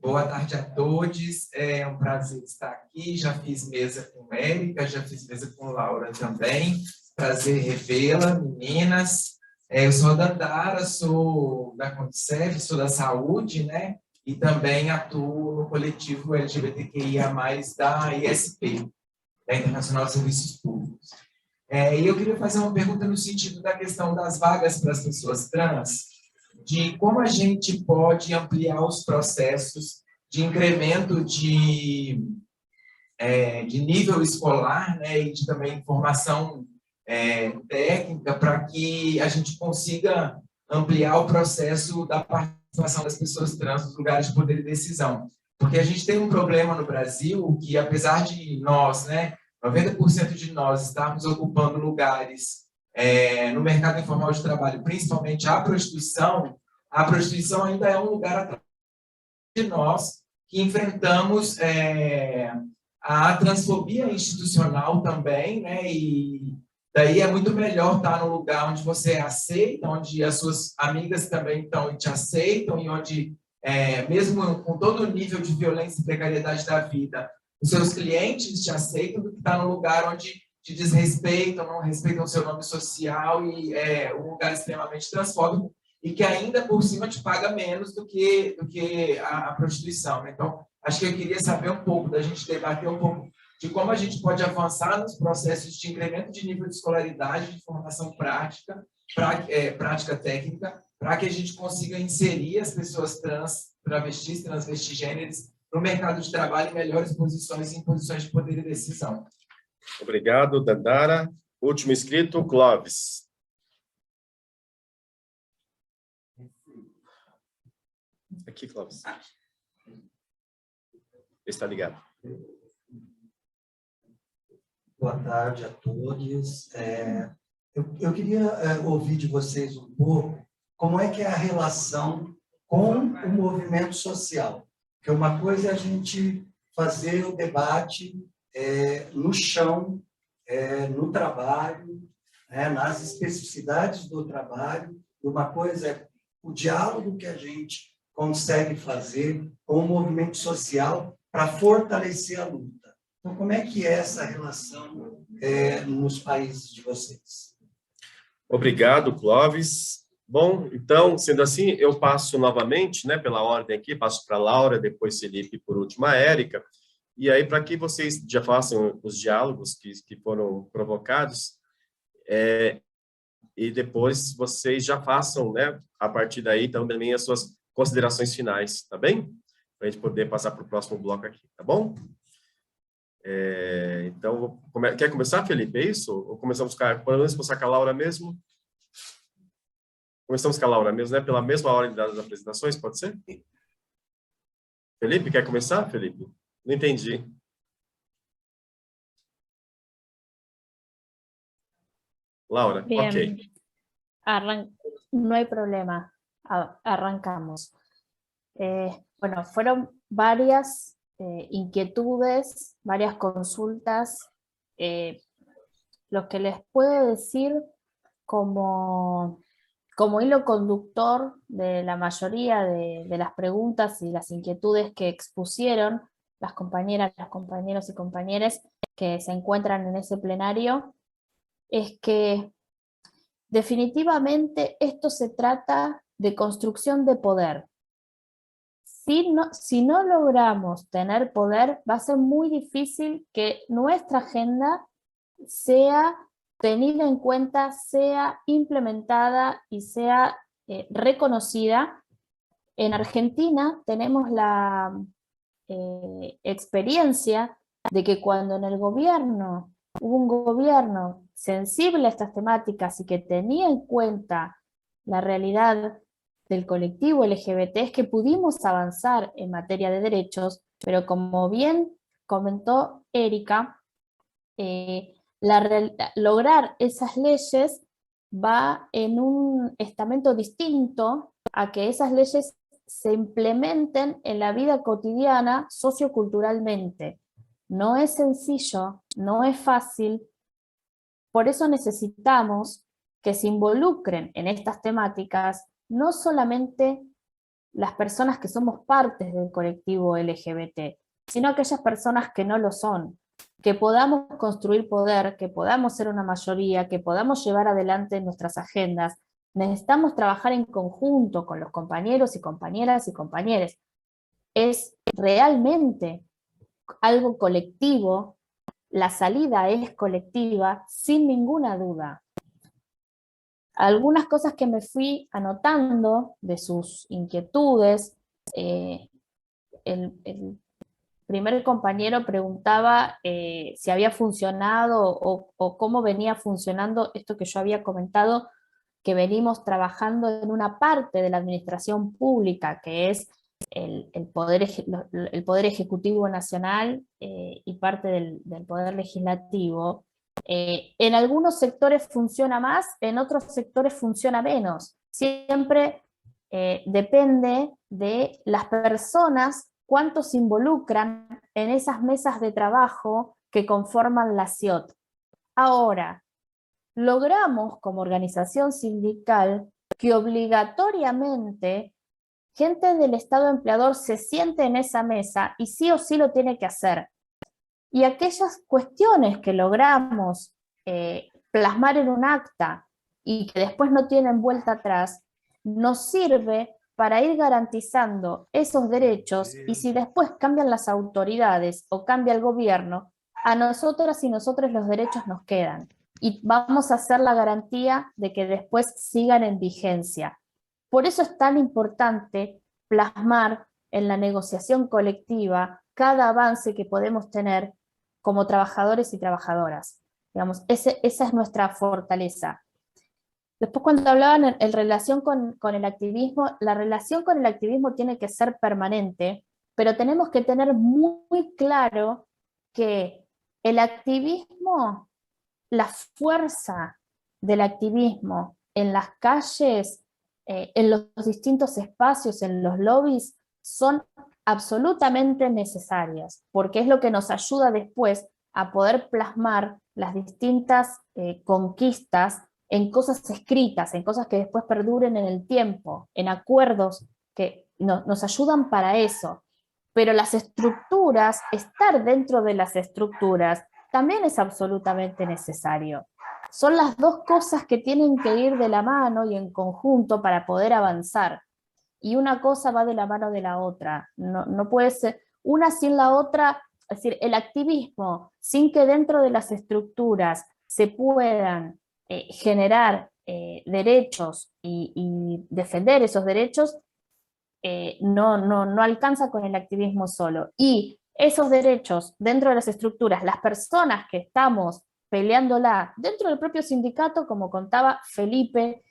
Boa tarde a todos, é um prazer estar aqui, já fiz mesa com Érica, já fiz mesa com Laura também, prazer revê-la, meninas. Eu sou a Dandara, sou da Condicev, sou da saúde, né, e também atuo no coletivo LGBTQIA+, da ISP, da Internacional de Serviços Públicos. E eu queria fazer uma pergunta no sentido da questão das vagas para as pessoas trans, de como a gente pode ampliar os processos de incremento de nível escolar, né, e de também formação técnica, para que a gente consiga ampliar o processo da participação das pessoas trans nos lugares de poder e decisão. Porque a gente tem um problema no Brasil que, apesar de nós, né, 90% de nós estarmos ocupando lugares no mercado informal de trabalho, principalmente a prostituição ainda é um lugar atrás de nós que enfrentamos a transfobia institucional também, né? E daí é muito melhor estar no lugar onde você é aceita, onde as suas amigas também te aceitam e onde, mesmo com todo o nível de violência e precariedade da vida, os seus clientes te aceitam, do que estar no lugar onde te desrespeitam, não respeitam o seu nome social e é um lugar extremamente transfóbico e que ainda por cima te paga menos do que a prostituição. Então, acho que eu queria saber um pouco, da gente debater um pouco de como a gente pode avançar nos processos de incremento de nível de escolaridade, de formação prática, prática técnica, para que a gente consiga inserir as pessoas trans, travestis, transvestigêneres no mercado de trabalho em melhores posições, em posições de poder e decisão. Obrigado, Dandara. Último inscrito, Clóvis. Aqui, Clóvis. Está ligado. Boa tarde a todos. Eu queria ouvir de vocês um pouco como é que é a relação com o movimento social. Porque uma coisa é a gente fazer o debate no chão, no trabalho, nas especificidades do trabalho, e uma coisa é o diálogo que a gente consegue fazer com o movimento social para fortalecer a luta. Então, como é que é essa relação nos países de vocês? Obrigado, Clóvis. Bom, então, sendo assim, eu passo novamente, né, pela ordem aqui, passo para a Laura, depois Felipe, por último a Érica, e aí para que vocês já façam os diálogos que foram provocados, e depois vocês já façam, né, a partir daí também as suas considerações finais, tá bem? Para a gente poder passar para o próximo bloco aqui, tá bom? Então, quer começar, Felipe? É isso? Ou começamos podemos começar com a Laura mesmo? Começamos com a Laura mesmo, né? Pela mesma ordem das apresentações, pode ser? Felipe, quer começar, Felipe? Não entendi. Laura, Bien. ok. No hay problema. Arrancamos. Bueno, fueron varias inquietudes, varias consultas. Lo que les puedo decir como hilo conductor de la mayoría de las preguntas y las inquietudes que expusieron las compañeras, los compañeros y compañeras que se encuentran en ese plenario, es que definitivamente esto se trata de construcción de poder. Si no logramos tener poder, va a ser muy difícil que nuestra agenda sea tenida en cuenta, sea implementada y sea reconocida. En Argentina tenemos la experiencia de que cuando en el gobierno hubo un gobierno sensible a estas temáticas y que tenía en cuenta la realidad del colectivo LGBT es que pudimos avanzar en materia de derechos, pero como bien comentó Erika, lograr esas leyes va en un estamento distinto a que esas leyes se implementen en la vida cotidiana socioculturalmente. No es sencillo, no es fácil, por eso necesitamos que se involucren en estas temáticas no solamente las personas que somos partes del colectivo LGBT, sino aquellas personas que no lo son, que podamos construir poder, que podamos ser una mayoría, que podamos llevar adelante nuestras agendas. Necesitamos trabajar en conjunto con los compañeros y compañeras y compañeros. Es realmente algo colectivo, la salida es colectiva, sin ninguna duda. Algunas cosas que me fui anotando de sus inquietudes, el primer compañero preguntaba si había funcionado o cómo venía funcionando esto que yo había comentado, que venimos trabajando en una parte de la administración pública, que es el poder ejecutivo nacional y parte del poder legislativo. En algunos sectores funciona más, en otros sectores funciona menos. Siempre depende de las personas, cuántos se involucran en esas mesas de trabajo que conforman la CIOT. Ahora, logramos como organización sindical que obligatoriamente gente del Estado empleador se siente en esa mesa y sí o sí lo tiene que hacer. Y aquellas cuestiones que logramos plasmar en un acta y que después no tienen vuelta atrás, nos sirve para ir garantizando esos derechos, y si después cambian las autoridades o cambia el gobierno, a nosotras y nosotros los derechos nos quedan. Y vamos a hacer la garantía de que después sigan en vigencia. Por eso es tan importante plasmar en la negociación colectiva cada avance que podemos tener como trabajadores y trabajadoras. Digamos, esa es nuestra fortaleza. Después, cuando hablaban en relación con el activismo, la relación con el activismo tiene que ser permanente, pero tenemos que tener muy claro que el activismo, la fuerza del activismo en las calles, en los distintos espacios, en los lobbies, son absolutamente necesarias, porque es lo que nos ayuda después a poder plasmar las distintas conquistas en cosas escritas, en cosas que después perduren en el tiempo, en acuerdos que nos ayudan para eso. Pero las estructuras, estar dentro de las estructuras, también es absolutamente necesario. Son las dos cosas que tienen que ir de la mano y en conjunto para poder avanzar. Y una cosa va de la mano de la otra. No puede ser una sin la otra. Es decir, el activismo, sin que dentro de las estructuras se puedan generar derechos y defender esos derechos, no alcanza con el activismo solo. Y esos derechos dentro de las estructuras, las personas que estamos peleándola dentro del propio sindicato, como contaba Felipe,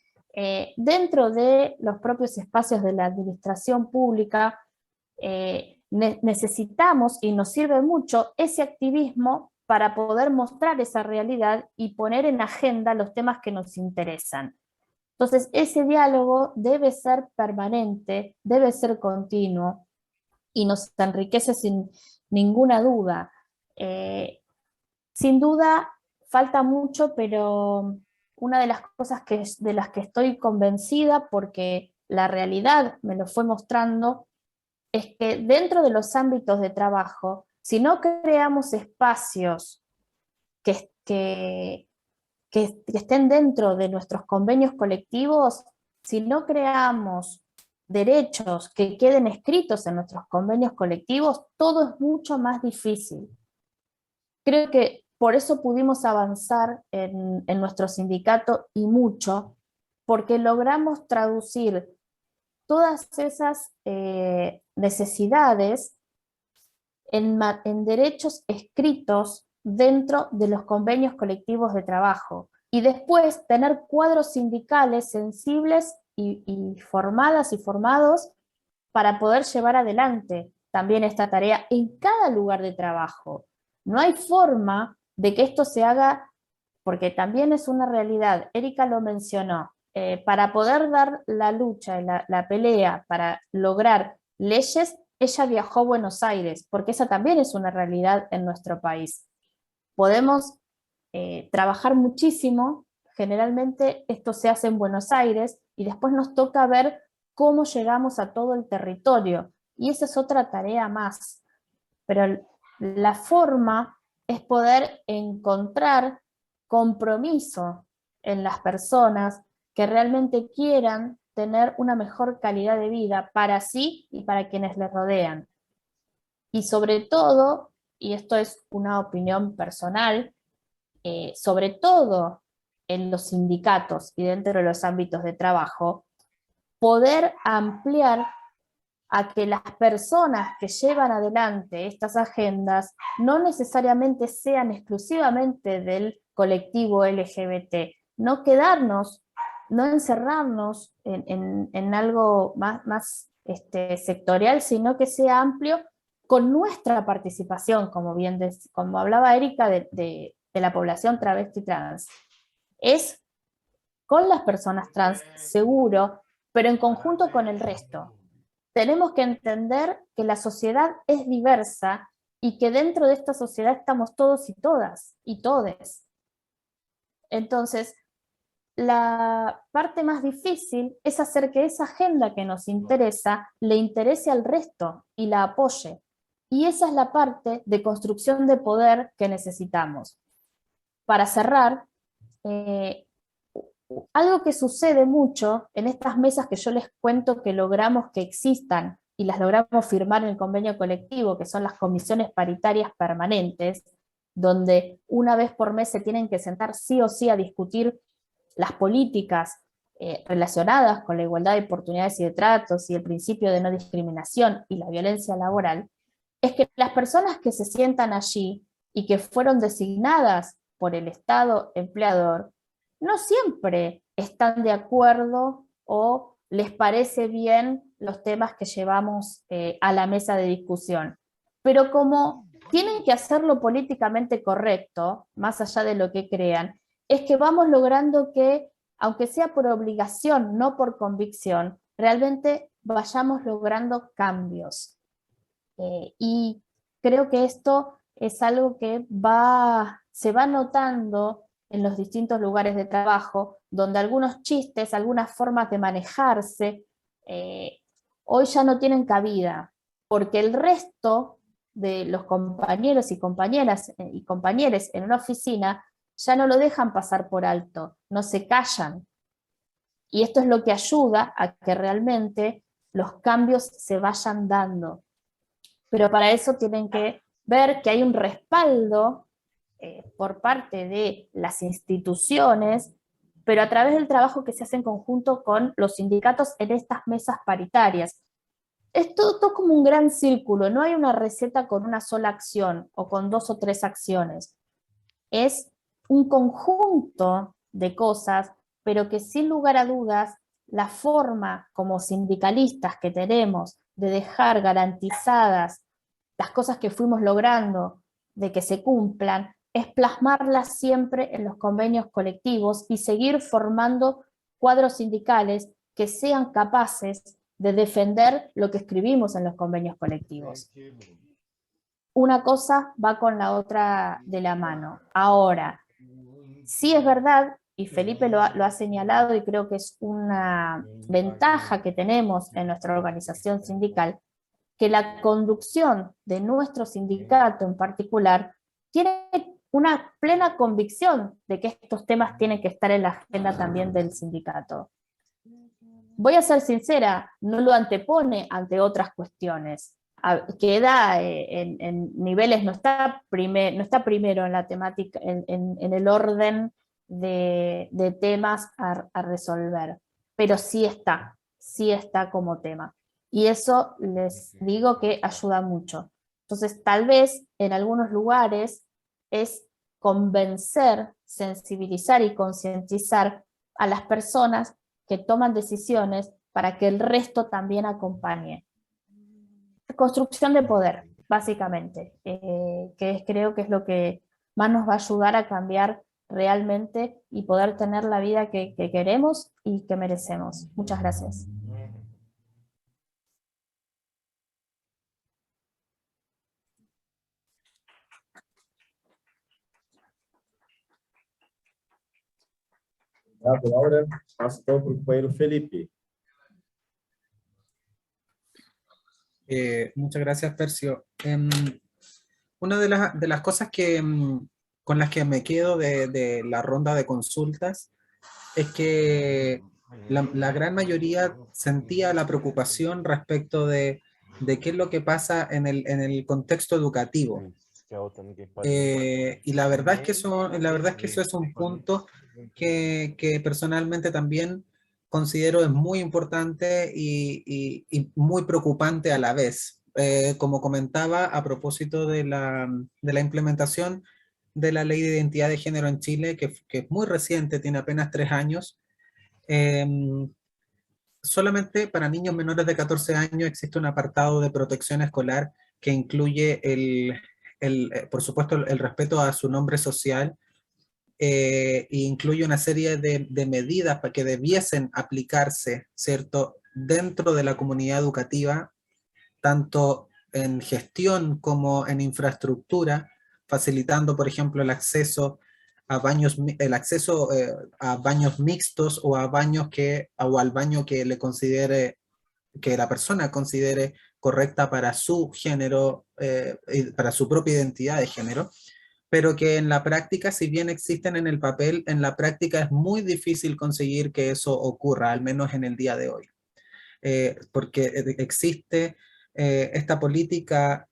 dentro de los propios espacios de la administración pública, necesitamos, y nos sirve mucho, ese activismo para poder mostrar esa realidad y poner en agenda los temas que nos interesan. Entonces, ese diálogo debe ser permanente, debe ser continuo, y nos enriquece sin ninguna duda. Sin duda, falta mucho, pero una de las cosas de las que estoy convencida, porque la realidad me lo fue mostrando, es que dentro de los ámbitos de trabajo, si no creamos espacios que estén dentro de nuestros convenios colectivos, si no creamos derechos que queden escritos en nuestros convenios colectivos, todo es mucho más difícil. Creo que por eso pudimos avanzar en nuestro sindicato y mucho, porque logramos traducir todas esas necesidades en derechos escritos dentro de los convenios colectivos de trabajo, y después tener cuadros sindicales sensibles y formadas y formados para poder llevar adelante también esta tarea en cada lugar de trabajo. No hay forma de que esto se haga, porque también es una realidad, Erika lo mencionó, para poder dar la lucha, la pelea, para lograr leyes, ella viajó a Buenos Aires, porque esa también es una realidad en nuestro país. Podemos trabajar muchísimo, generalmente esto se hace en Buenos Aires, y después nos toca ver cómo llegamos a todo el territorio, y esa es otra tarea más. Pero la forma es poder encontrar compromiso en las personas que realmente quieran tener una mejor calidad de vida para sí y para quienes les rodean. Y sobre todo, y esto es una opinión personal, sobre todo en los sindicatos y dentro de los ámbitos de trabajo, poder ampliar a que las personas que llevan adelante estas agendas no necesariamente sean exclusivamente del colectivo LGBT, no quedarnos, no encerrarnos en algo más sectorial, sino que sea amplio con nuestra participación, como hablaba Erika de la población travesti trans. Es con las personas trans, seguro, pero en conjunto con el resto. Tenemos que entender que la sociedad es diversa y que dentro de esta sociedad estamos todos y todas y todes. Entonces, la parte más difícil es hacer que esa agenda que nos interesa le interese al resto y la apoye. Y esa es la parte de construcción de poder que necesitamos. Para cerrar, algo que sucede mucho en estas mesas que yo les cuento que logramos que existan y las logramos firmar en el convenio colectivo, que son las comisiones paritarias permanentes, donde una vez por mes se tienen que sentar sí o sí a discutir las políticas relacionadas con la igualdad de oportunidades y de tratos y el principio de no discriminación y la violencia laboral, es que las personas que se sientan allí y que fueron designadas por el Estado empleador, no siempre están de acuerdo o les parece bien los temas que llevamos a la mesa de discusión. Pero como tienen que hacerlo políticamente correcto, más allá de lo que crean, es que vamos logrando que, aunque sea por obligación, no por convicción, realmente vayamos logrando cambios. Y creo que esto es algo que se va notando en los distintos lugares de trabajo, donde algunos chistes, algunas formas de manejarse, hoy ya no tienen cabida, porque el resto de los compañeros y compañeras y compañeros en una oficina ya no lo dejan pasar por alto, no se callan. Y esto es lo que ayuda a que realmente los cambios se vayan dando. Pero para eso tienen que ver que hay un respaldo por parte de las instituciones, pero a través del trabajo que se hace en conjunto con los sindicatos en estas mesas paritarias. Es todo como un gran círculo, no hay una receta con una sola acción o con 2 o 3 acciones. Es un conjunto de cosas, pero que sin lugar a dudas, la forma como sindicalistas que tenemos de dejar garantizadas las cosas que fuimos logrando, de que se cumplan, es plasmarlas siempre en los convenios colectivos y seguir formando cuadros sindicales que sean capaces de defender lo que escribimos en los convenios colectivos. Una cosa va con la otra de la mano. Ahora, sí es verdad, y Felipe lo ha señalado y creo que es una ventaja que tenemos en nuestra organización sindical, que la conducción de nuestro sindicato en particular tiene una plena convicción de que estos temas tienen que estar en la agenda también del sindicato. Voy a ser sincera, no lo antepone ante otras cuestiones. Queda en niveles, no está primero en la temática, en el orden de temas a resolver, pero sí está como tema. Y eso les digo que ayuda mucho. Entonces, tal vez en algunos lugares es convencer, sensibilizar y concientizar a las personas que toman decisiones para que el resto también acompañe. Construcción de poder, básicamente, creo que es lo que más nos va a ayudar a cambiar realmente y poder tener la vida que queremos y que merecemos. Muchas gracias. Obrigado, Laura. Passo então para o companheiro Felipe. Muchas gracias, Percio. Una de las cosas que, con las que me quedo de la ronda de consultas es que la gran mayoría sentía la preocupación respecto de qué es lo que pasa en el contexto educativo. Y la verdad es que eso es un punto que personalmente también considero es muy importante y muy preocupante a la vez. Como comentaba, a propósito de la implementación de la Ley de Identidad de Género en Chile, que es muy reciente, tiene apenas 3 años, solamente para niños menores de 14 años existe un apartado de protección escolar que incluye por supuesto, el respeto a su nombre social, e incluye una serie de medidas para que debiesen aplicarse, ¿cierto?, dentro de la comunidad educativa, tanto en gestión como en infraestructura, facilitando, por ejemplo, el acceso a baños mixtos o al baño que le considere, que la persona considere correcta para su género, para su propia identidad de género, pero que en la práctica, si bien existen en el papel, en la práctica es muy difícil conseguir que eso ocurra, al menos en el día de hoy. Porque existe esta política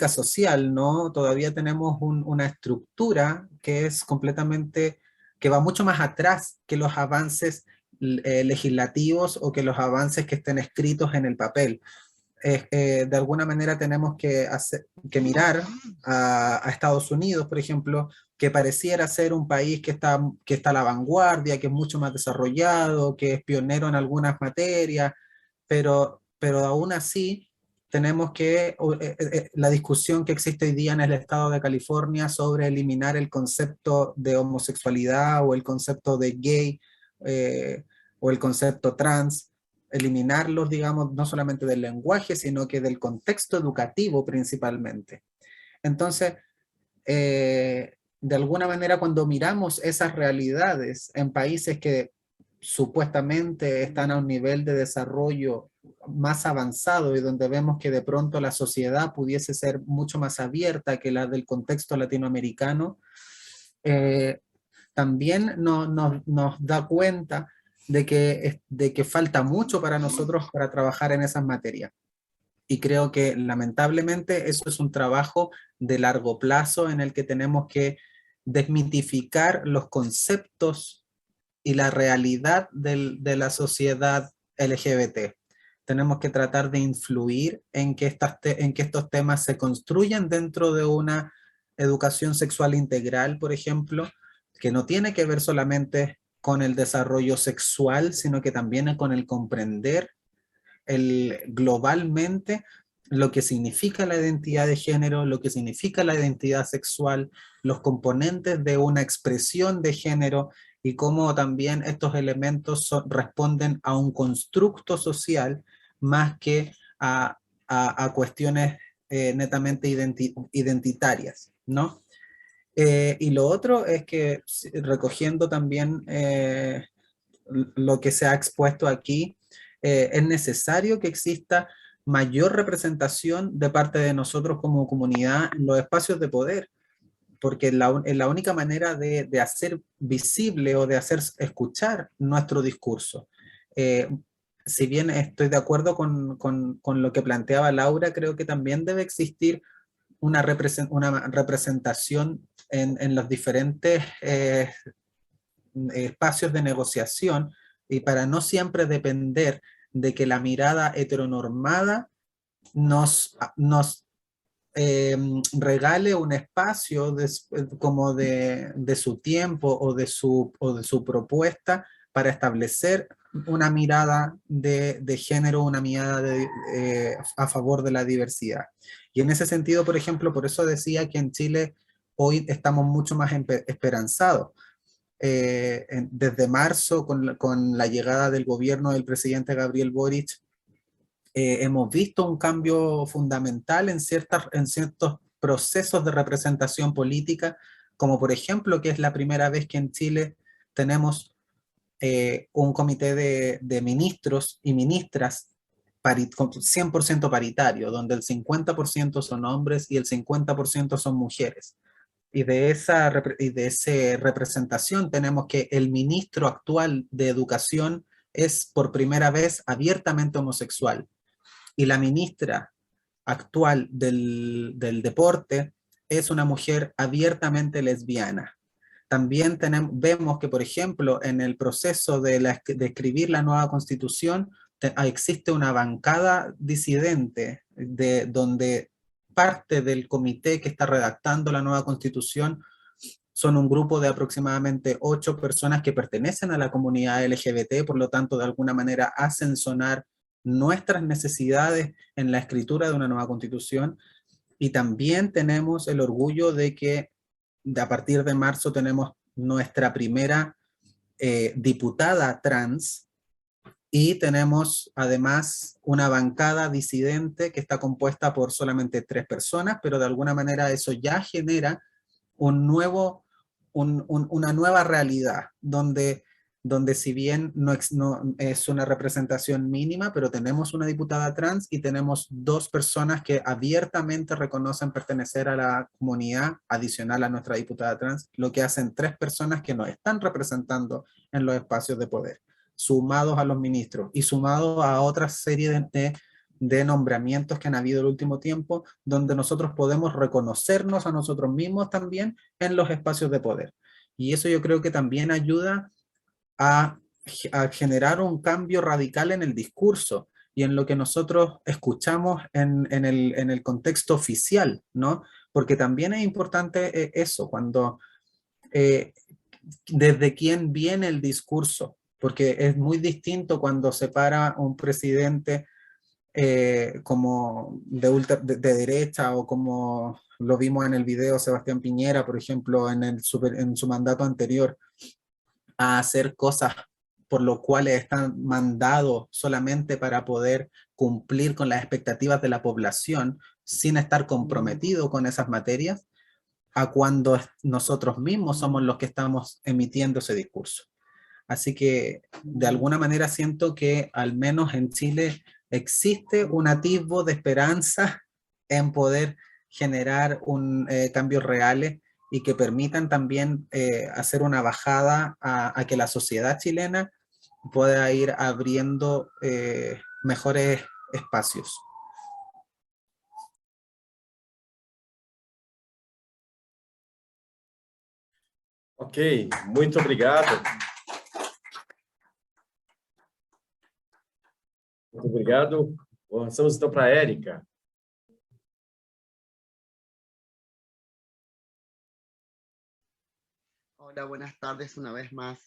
social, ¿no? Todavía tenemos una estructura que es completamente, que va mucho más atrás que los avances legislativos o que los avances que estén escritos en el papel. De alguna manera tenemos que mirar a Estados Unidos, por ejemplo, que pareciera ser un país que está a la vanguardia, que es mucho más desarrollado, que es pionero en algunas materias, pero aún así tenemos que, la discusión que existe hoy día en el estado de California sobre eliminar el concepto de homosexualidad o el concepto de gay o el concepto trans, eliminarlos, digamos, no solamente del lenguaje, sino que del contexto educativo principalmente. Entonces, de alguna manera, cuando miramos esas realidades en países que supuestamente están a un nivel de desarrollo más avanzado y donde vemos que de pronto la sociedad pudiese ser mucho más abierta que la del contexto latinoamericano, también nos da cuenta de que falta mucho para nosotros para trabajar en esas materias. Y creo que lamentablemente eso es un trabajo de largo plazo en el que tenemos que desmitificar los conceptos y la realidad de la sociedad LGBT. Tenemos que tratar de influir en que estos temas se construyan dentro de una educación sexual integral, por ejemplo, que no tiene que ver solamente con el desarrollo sexual, sino que también con el comprender globalmente lo que significa la identidad de género, lo que significa la identidad sexual, los componentes de una expresión de género y cómo también estos elementos responden a un constructo social más que a cuestiones netamente identitarias, ¿no? Y lo otro es que, recogiendo también lo que se ha expuesto aquí, es necesario que exista mayor representación de parte de nosotros como comunidad en los espacios de poder, porque es la única manera de hacer visible o de hacer escuchar nuestro discurso. Si bien estoy de acuerdo con lo que planteaba Laura, creo que también debe existir una representación en los diferentes espacios de negociación, y para no siempre depender de que la mirada heteronormada nos regale un espacio como de su tiempo o de su propuesta para establecer una mirada de género, una mirada a favor de la diversidad. Y en ese sentido, por ejemplo, por eso decía que en Chile hoy estamos mucho más esperanzados. Desde marzo, con la llegada del gobierno del presidente Gabriel Boric, hemos visto un cambio fundamental en ciertos procesos de representación política, como por ejemplo que es la primera vez que en Chile tenemos un comité de ministros y ministras 100% paritario, donde el 50% son hombres y el 50% son mujeres. Y de esa representación tenemos que el ministro actual de Educación es por primera vez abiertamente homosexual. Y la ministra actual del Deporte es una mujer abiertamente lesbiana. También vemos que, por ejemplo, en el proceso de escribir la nueva Constitución, existe una bancada disidente donde parte del comité que está redactando la nueva Constitución son un grupo de aproximadamente 8 personas que pertenecen a la comunidad LGBT, por lo tanto, de alguna manera hacen sonar nuestras necesidades en la escritura de una nueva Constitución. Y también tenemos el orgullo de que a partir de marzo tenemos nuestra primera diputada trans, y tenemos además una bancada disidente que está compuesta por solamente 3 personas, pero de alguna manera eso ya genera una nueva realidad, donde si bien no es una representación mínima, pero tenemos una diputada trans y tenemos 2 personas que abiertamente reconocen pertenecer a la comunidad adicional a nuestra diputada trans, lo que hacen 3 personas que nos están representando en los espacios de poder, sumados a los ministros y sumados a otra serie de nombramientos que han habido el último tiempo, donde nosotros podemos reconocernos a nosotros mismos también en los espacios de poder. Y eso yo creo que también ayuda a generar un cambio radical en el discurso y en lo que nosotros escuchamos en el contexto oficial, ¿no? Porque también es importante eso, cuando desde quién viene el discurso, porque es muy distinto cuando se para un presidente como de derecha, o como lo vimos en el video Sebastián Piñera, por ejemplo, en su mandato anterior, a hacer cosas por lo cuales están mandados solamente para poder cumplir con las expectativas de la población sin estar comprometido con esas materias, a cuando nosotros mismos somos los que estamos emitiendo ese discurso. Así que de alguna manera siento que al menos en Chile existe un atisbo de esperanza en poder generar cambios reales y que permitan también hacer una bajada a que la sociedad chilena pueda ir abriendo mejores espacios. Ok, muito obrigado. Muito obrigado. Passamos então para a Érica. Hola, buenas tardes una vez más.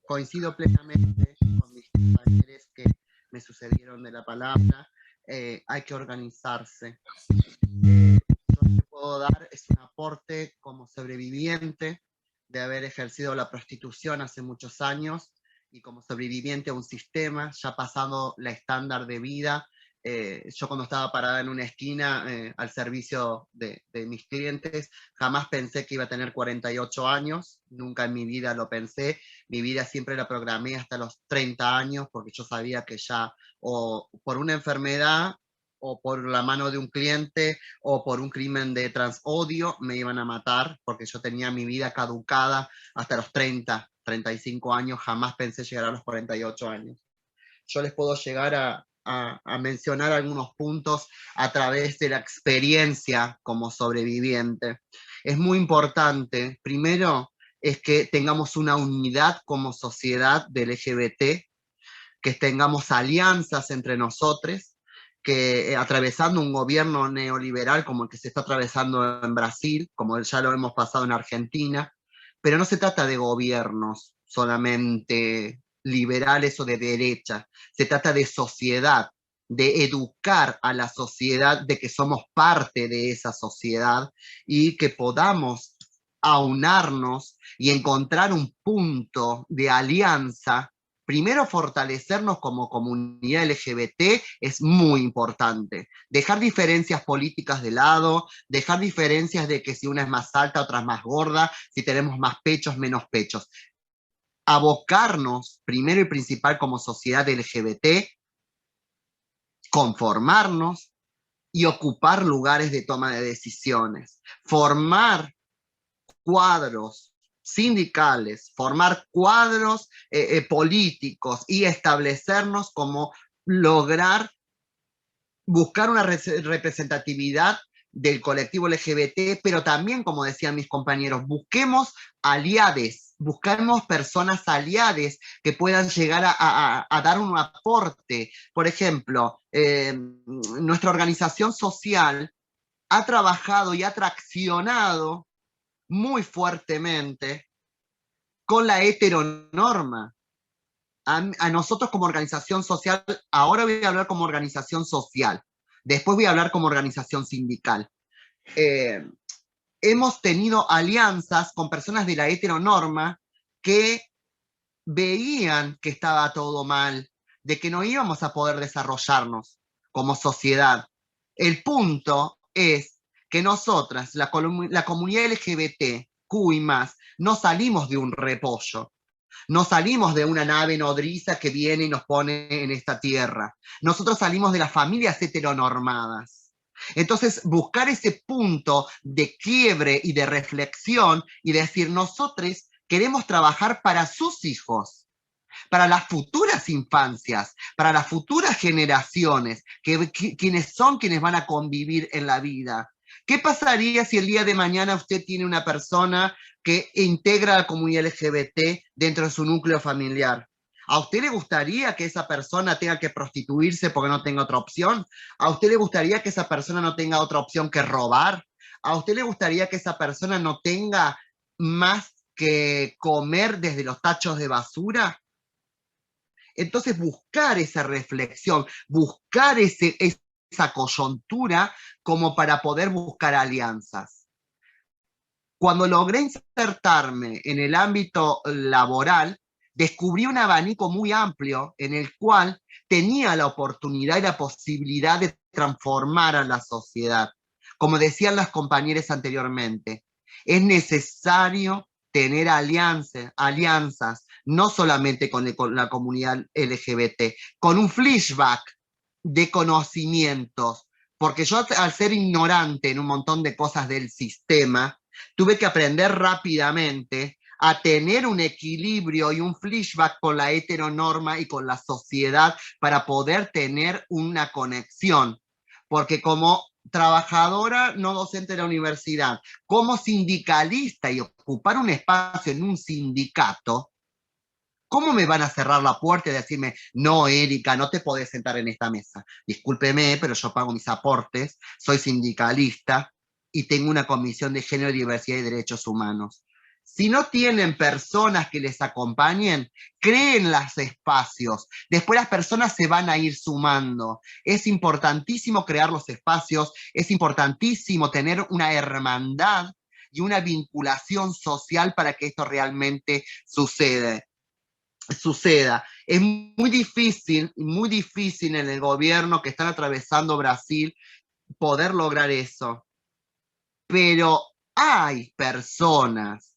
Coincido plenamente con mis compañeros que me sucedieron de la palabra. Hay que organizarse. Yo lo que puedo dar es un aporte como sobreviviente de haber ejercido la prostitución hace muchos años y como sobreviviente a un sistema, ya pasando la estándar de vida. Yo cuando estaba parada en una esquina al servicio de mis clientes, jamás pensé que iba a tener 48 años, nunca en mi vida lo pensé, mi vida siempre la programé hasta los 30 años, porque yo sabía que ya o por una enfermedad, o por la mano de un cliente, o por un crimen de transodio, me iban a matar, porque yo tenía mi vida caducada hasta los 30, 35 años, jamás pensé llegar a los 48 años. Yo les puedo llegar a mencionar algunos puntos a través de la experiencia como sobreviviente. Es muy importante, primero, es que tengamos una unidad como sociedad del LGBT, que tengamos alianzas entre nosotros, que atravesando un gobierno neoliberal como el que se está atravesando en Brasil, como ya lo hemos pasado en Argentina, pero no se trata de gobiernos solamente liberales o de derecha, se trata de sociedad, de educar a la sociedad de que somos parte de esa sociedad y que podamos aunarnos y encontrar un punto de alianza. Primero, fortalecernos como comunidad LGBT es muy importante. Dejar diferencias políticas de lado, dejar diferencias de que si una es más alta, otra es más gorda, si tenemos más pechos, menos pechos. Abocarnos, primero y principal como sociedad LGBT, conformarnos y ocupar lugares de toma de decisiones. Formar cuadros sindicales, formar cuadros políticos y establecernos como lograr buscar una representatividad del colectivo LGBT, pero también, como decían mis compañeros, busquemos aliades, busquemos personas aliades que puedan llegar a dar un aporte. Por ejemplo, nuestra organización social ha trabajado y ha traccionado muy fuertemente con la heteronorma. A nosotros como organización social, ahora voy a hablar como organización social, después voy a hablar como organización sindical. Hemos tenido alianzas con personas de la heteronorma que veían que estaba todo mal, de que no íbamos a poder desarrollarnos como sociedad. El punto es que nosotras, la comunidad LGBTQ y más, no salimos de un repollo, no salimos de una nave nodriza que viene y nos pone en esta tierra. Nosotros salimos de las familias heteronormadas. Entonces, buscar ese punto de quiebre y de reflexión y decir, nosotros queremos trabajar para sus hijos, para las futuras infancias, para las futuras generaciones, quienes son quienes van a convivir en la vida. ¿Qué pasaría si el día de mañana usted tiene una persona que integra a la comunidad LGBT dentro de su núcleo familiar? ¿A usted le gustaría que esa persona tenga que prostituirse porque no tenga otra opción? ¿A usted le gustaría que esa persona no tenga otra opción que robar? ¿A usted le gustaría que esa persona no tenga más que comer desde los tachos de basura? Entonces, buscar esa reflexión, buscar esa coyuntura como para poder buscar alianzas. Cuando logré insertarme en el ámbito laboral, descubrí un abanico muy amplio en el cual tenía la oportunidad y la posibilidad de transformar a la sociedad. Como decían las compañeras anteriormente, es necesario tener alianzas, no solamente con la comunidad LGBT, con un flashback de conocimientos, porque yo al ser ignorante en un montón de cosas del sistema, tuve que aprender rápidamente a tener un equilibrio y un flashback con la heteronorma y con la sociedad para poder tener una conexión. Porque como trabajadora no docente de la universidad, como sindicalista y ocupar un espacio en un sindicato, ¿cómo me van a cerrar la puerta y decirme, no, Erika, no te podés sentar en esta mesa? Discúlpeme, pero yo pago mis aportes, soy sindicalista y tengo una comisión de género, diversidad y derechos humanos. Si no tienen personas que les acompañen, creen los espacios. Después las personas se van a ir sumando. Es importantísimo crear los espacios, es importantísimo tener una hermandad y una vinculación social para que esto realmente suceda. Es muy difícil en el gobierno que están atravesando Brasil poder lograr eso. Pero hay personas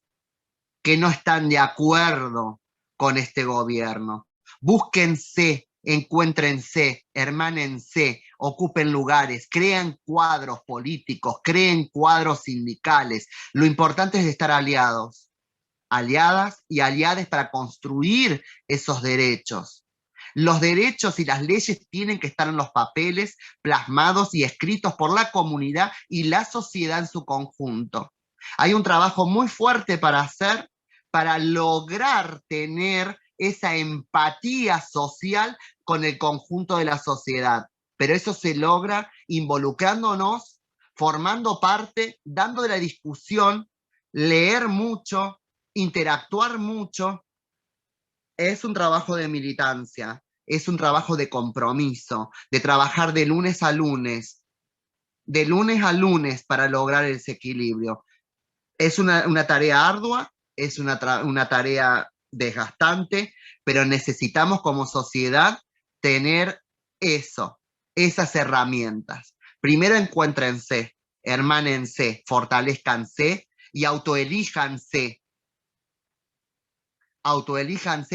que no están de acuerdo con este gobierno. Búsquense, encuéntrense, hermánense, ocupen lugares, crean cuadros políticos, creen cuadros sindicales. Lo importante es estar aliados, aliadas y aliades para construir esos derechos. Los derechos y las leyes tienen que estar en los papeles plasmados y escritos por la comunidad y la sociedad en su conjunto. Hay un trabajo muy fuerte para hacer para lograr tener esa empatía social con el conjunto de la sociedad. pero eso se logra involucrándonos, formando parte, dando de la discusión, leer mucho, interactuar mucho. Es un trabajo de militancia, es un trabajo de compromiso, de trabajar de lunes a lunes para lograr ese equilibrio. Es una tarea ardua, es una tarea desgastante, pero necesitamos como sociedad tener esas herramientas. Primero encuéntrense, hermánense, fortalezcanse y autoelíjanse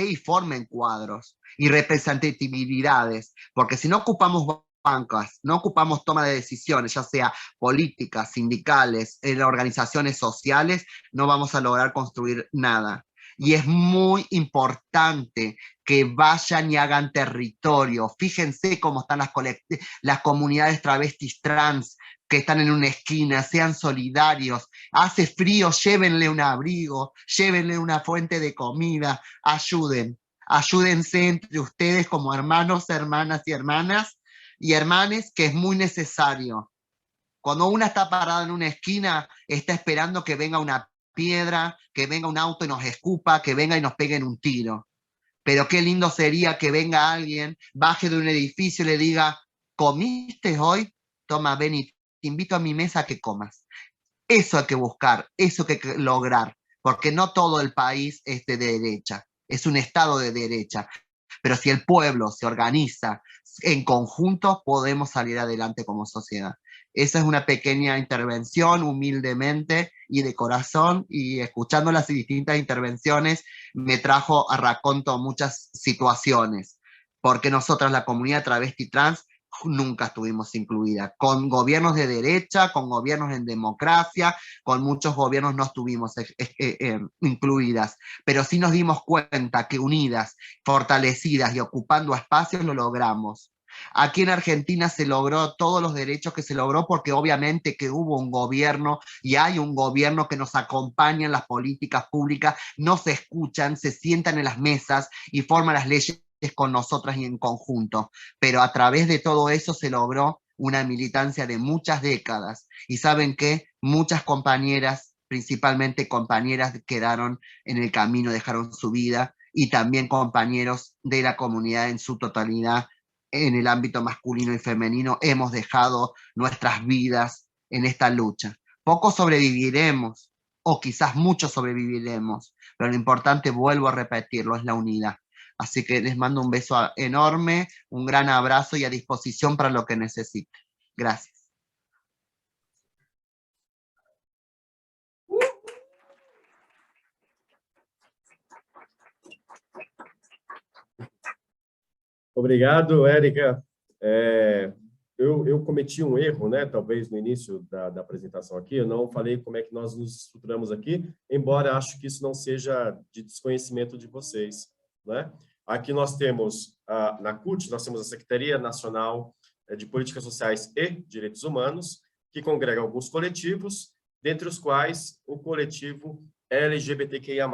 y formen cuadros y representatividades, porque si no ocupamos bancas, no ocupamos toma de decisiones, ya sea políticas, sindicales, en organizaciones sociales, no vamos a lograr construir nada. Y es muy importante que vayan y hagan territorio. Fíjense cómo están las comunidades travestis trans que están en una esquina, sean solidarios. Hace frío, llévenle un abrigo, llévenle una fuente de comida, ayúdense entre ustedes como hermanos, hermanas y hermanes, que es muy necesario. Cuando una está parada en una esquina, está esperando que venga una piedra, que venga un auto y nos escupa, que venga y nos peguen un tiro. Pero qué lindo sería que venga alguien, baje de un edificio y le diga, ¿comiste hoy? Toma, ven y te invito a mi mesa a que comas. Eso hay que buscar, eso hay que lograr, porque no todo el país es de derecha, es un estado de derecha. Pero si el pueblo se organiza en conjunto, podemos salir adelante como sociedad. Esa es una pequeña intervención, humildemente y de corazón, y escuchando las distintas intervenciones me trajo a raconto muchas situaciones, porque nosotras, la comunidad travesti trans, nunca estuvimos incluidas. Con gobiernos de derecha, con gobiernos en democracia, con muchos gobiernos no estuvimos incluidas, pero sí nos dimos cuenta que unidas, fortalecidas y ocupando espacios lo logramos. Aquí en Argentina se logró todos los derechos que se logró porque obviamente que hubo un gobierno y hay un gobierno que nos acompaña en las políticas públicas, nos escuchan, se sientan en las mesas y forman las leyes con nosotras y en conjunto, pero a través de todo eso se logró una militancia de muchas décadas, y saben que muchas compañeras, principalmente compañeras, quedaron en el camino, dejaron su vida, y también compañeros de la comunidad en su totalidad, en el ámbito masculino y femenino, hemos dejado nuestras vidas en esta lucha. Pocos sobreviviremos, o quizás muchos sobreviviremos, pero lo importante, vuelvo a repetirlo, es la unidad. Así que les mando un beso enorme, un gran abrazo y a disposición para lo que necesiten. Gracias. Obrigado, Érica. Eu cometi um erro, né? Talvez no início da apresentação aqui, eu não falei como é que nós nos estruturamos aqui, embora acho que isso não seja de desconhecimento de vocês, né? Aqui nós temos, na CUT, nós temos a Secretaria Nacional de Políticas Sociais e Direitos Humanos, que congrega alguns coletivos, dentre os quais o coletivo LGBTQIA+,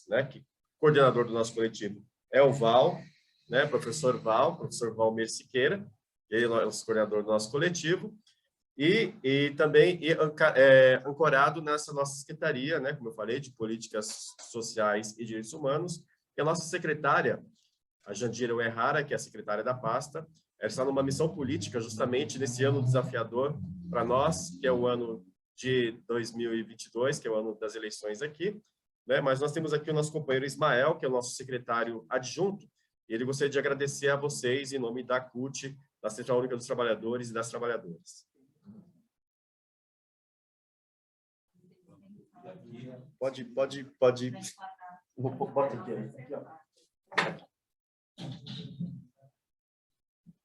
né? Que o coordenador do nosso coletivo é o Val, né? Professor Valmir Siqueira, ele é o coordenador do nosso coletivo, e também ancorado nessa nossa secretaria, né? Como eu falei, de Políticas Sociais e Direitos Humanos, e a nossa secretária, a Jandira Uehara, que é a secretária da pasta, ela está numa missão política justamente nesse ano desafiador para nós, que é o ano de 2022, que é o ano das eleições aqui, né? Mas nós temos aqui o nosso companheiro Ismael, que é o nosso secretário adjunto, e ele gostaria de agradecer a vocês em nome da CUT, da Central Única dos Trabalhadores e das Trabalhadoras. Pode. Bota aqui, ó.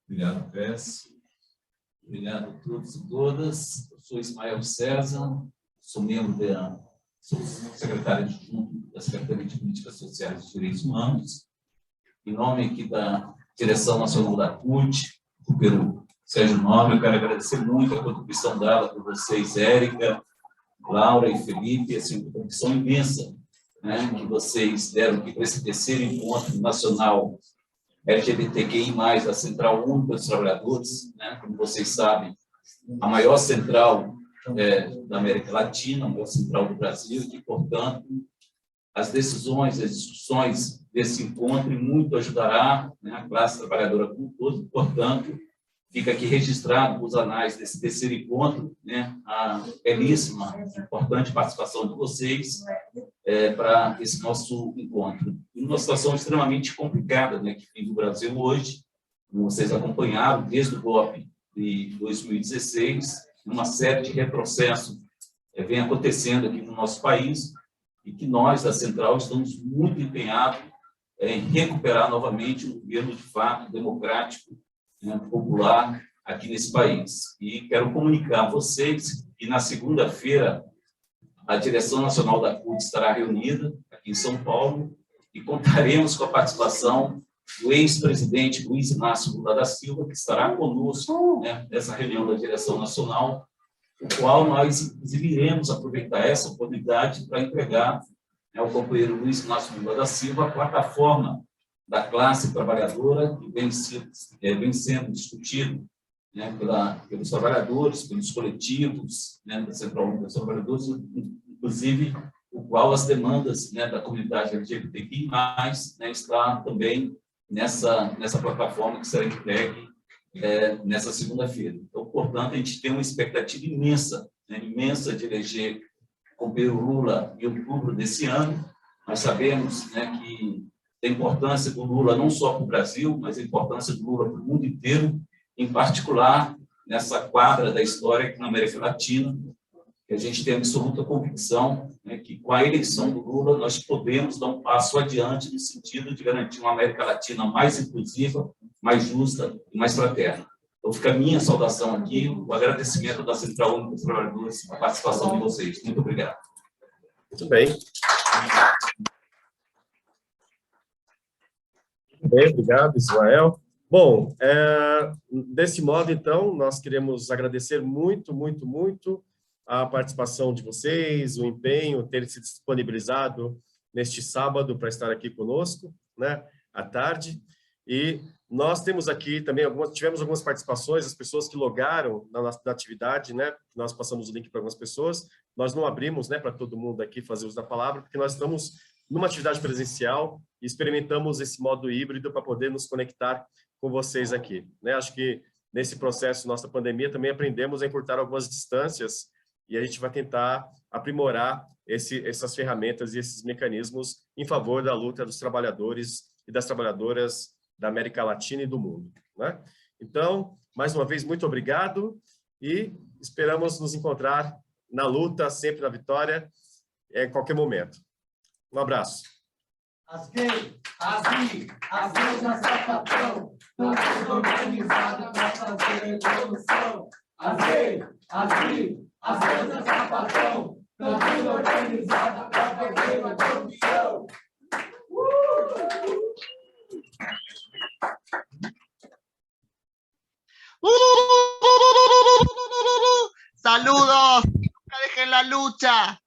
Obrigado, Pérez. Obrigado a todos e todas. Eu sou Ismael César, sou secretário adjunto da Secretaria de Políticas Sociais e Direitos Humanos. Em nome aqui da Direção Nacional da CUT, pelo Sérgio Nobre, eu quero agradecer muito a contribuição dada por vocês, Érica, Laura e Felipe, assim, uma contribuição imensa, né, que vocês deram aqui para esse terceiro encontro nacional LGBTQI+, a Central Única dos Trabalhadores, né? Como vocês sabem, a maior central da América Latina, a maior central do Brasil, e que, portanto, as decisões, as discussões desse encontro muito ajudará, né, a classe trabalhadora como um todo. Portanto, fica aqui registrado os anais desse terceiro encontro, né, a belíssima, importante participação de vocês para esse nosso encontro. Em uma situação extremamente complicada, né, que vive o Brasil hoje, como vocês acompanharam, desde o golpe de 2016, uma série de retrocessos vem acontecendo aqui no nosso país, e que nós, da Central, estamos muito empenhados em recuperar novamente um governo de fato democrático, né, popular aqui nesse país. E quero comunicar a vocês que na segunda-feira a direção nacional da CUT estará reunida aqui em São Paulo e contaremos com a participação do ex-presidente Luiz Inácio Lula da Silva, que estará conosco, né, nessa reunião da direção nacional, o qual nós, inclusive, iremos aproveitar essa oportunidade para entregar, né, ao companheiro Luiz Inácio Lula da Silva a plataforma da classe trabalhadora que vem sendo discutido, né, pelos trabalhadores, pelos coletivos, né, da Central Única dos Trabalhadores, inclusive o qual as demandas, né, da comunidade LGBTQI+, né, está também nessa plataforma que será entregue nessa segunda-feira. Então, portanto, a gente tem uma expectativa imensa, né, imensa de eleger o companheiro Lula em outubro desse ano. Nós sabemos, né, que a importância do Lula não só para o Brasil, mas a importância do Lula para o mundo inteiro, em particular nessa quadra da história aqui na América Latina, que a gente tem absoluta convicção, né, que com a eleição do Lula nós podemos dar um passo adiante no sentido de garantir uma América Latina mais inclusiva, mais justa e mais fraterna. Então fica a minha saudação aqui, o agradecimento da Central Única dos Trabalhadores, a participação de vocês. Muito obrigado. Muito bem. Muito bem, obrigado, Israel. Bom, desse modo, então, nós queremos agradecer muito, muito, muito a participação de vocês, o empenho, ter se disponibilizado neste sábado para estar aqui conosco, né, à tarde. E nós temos aqui também tivemos algumas participações, as pessoas que logaram na atividade, né, nós passamos o link para algumas pessoas, nós não abrimos, né, para todo mundo aqui fazer uso da palavra, porque nós estamos numa atividade presencial e experimentamos esse modo híbrido para poder nos conectar com vocês aqui, né? Acho que nesse processo, nossa pandemia, também aprendemos a encurtar algumas distâncias e a gente vai tentar aprimorar essas ferramentas e esses mecanismos em favor da luta dos trabalhadores e das trabalhadoras da América Latina e do mundo, né? Então, mais uma vez, muito obrigado e esperamos nos encontrar na luta, sempre na vitória, em qualquer momento. Um abraço. As gays, as mesmas sapatão, estão tudo organizadas para fazer revolução. As gays, as mesmas sapatão, estão tudo organizadas para fazer revolução. Saludos, nunca dejen la lucha.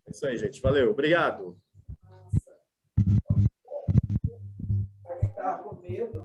É isso aí, gente. Valeu. Obrigado.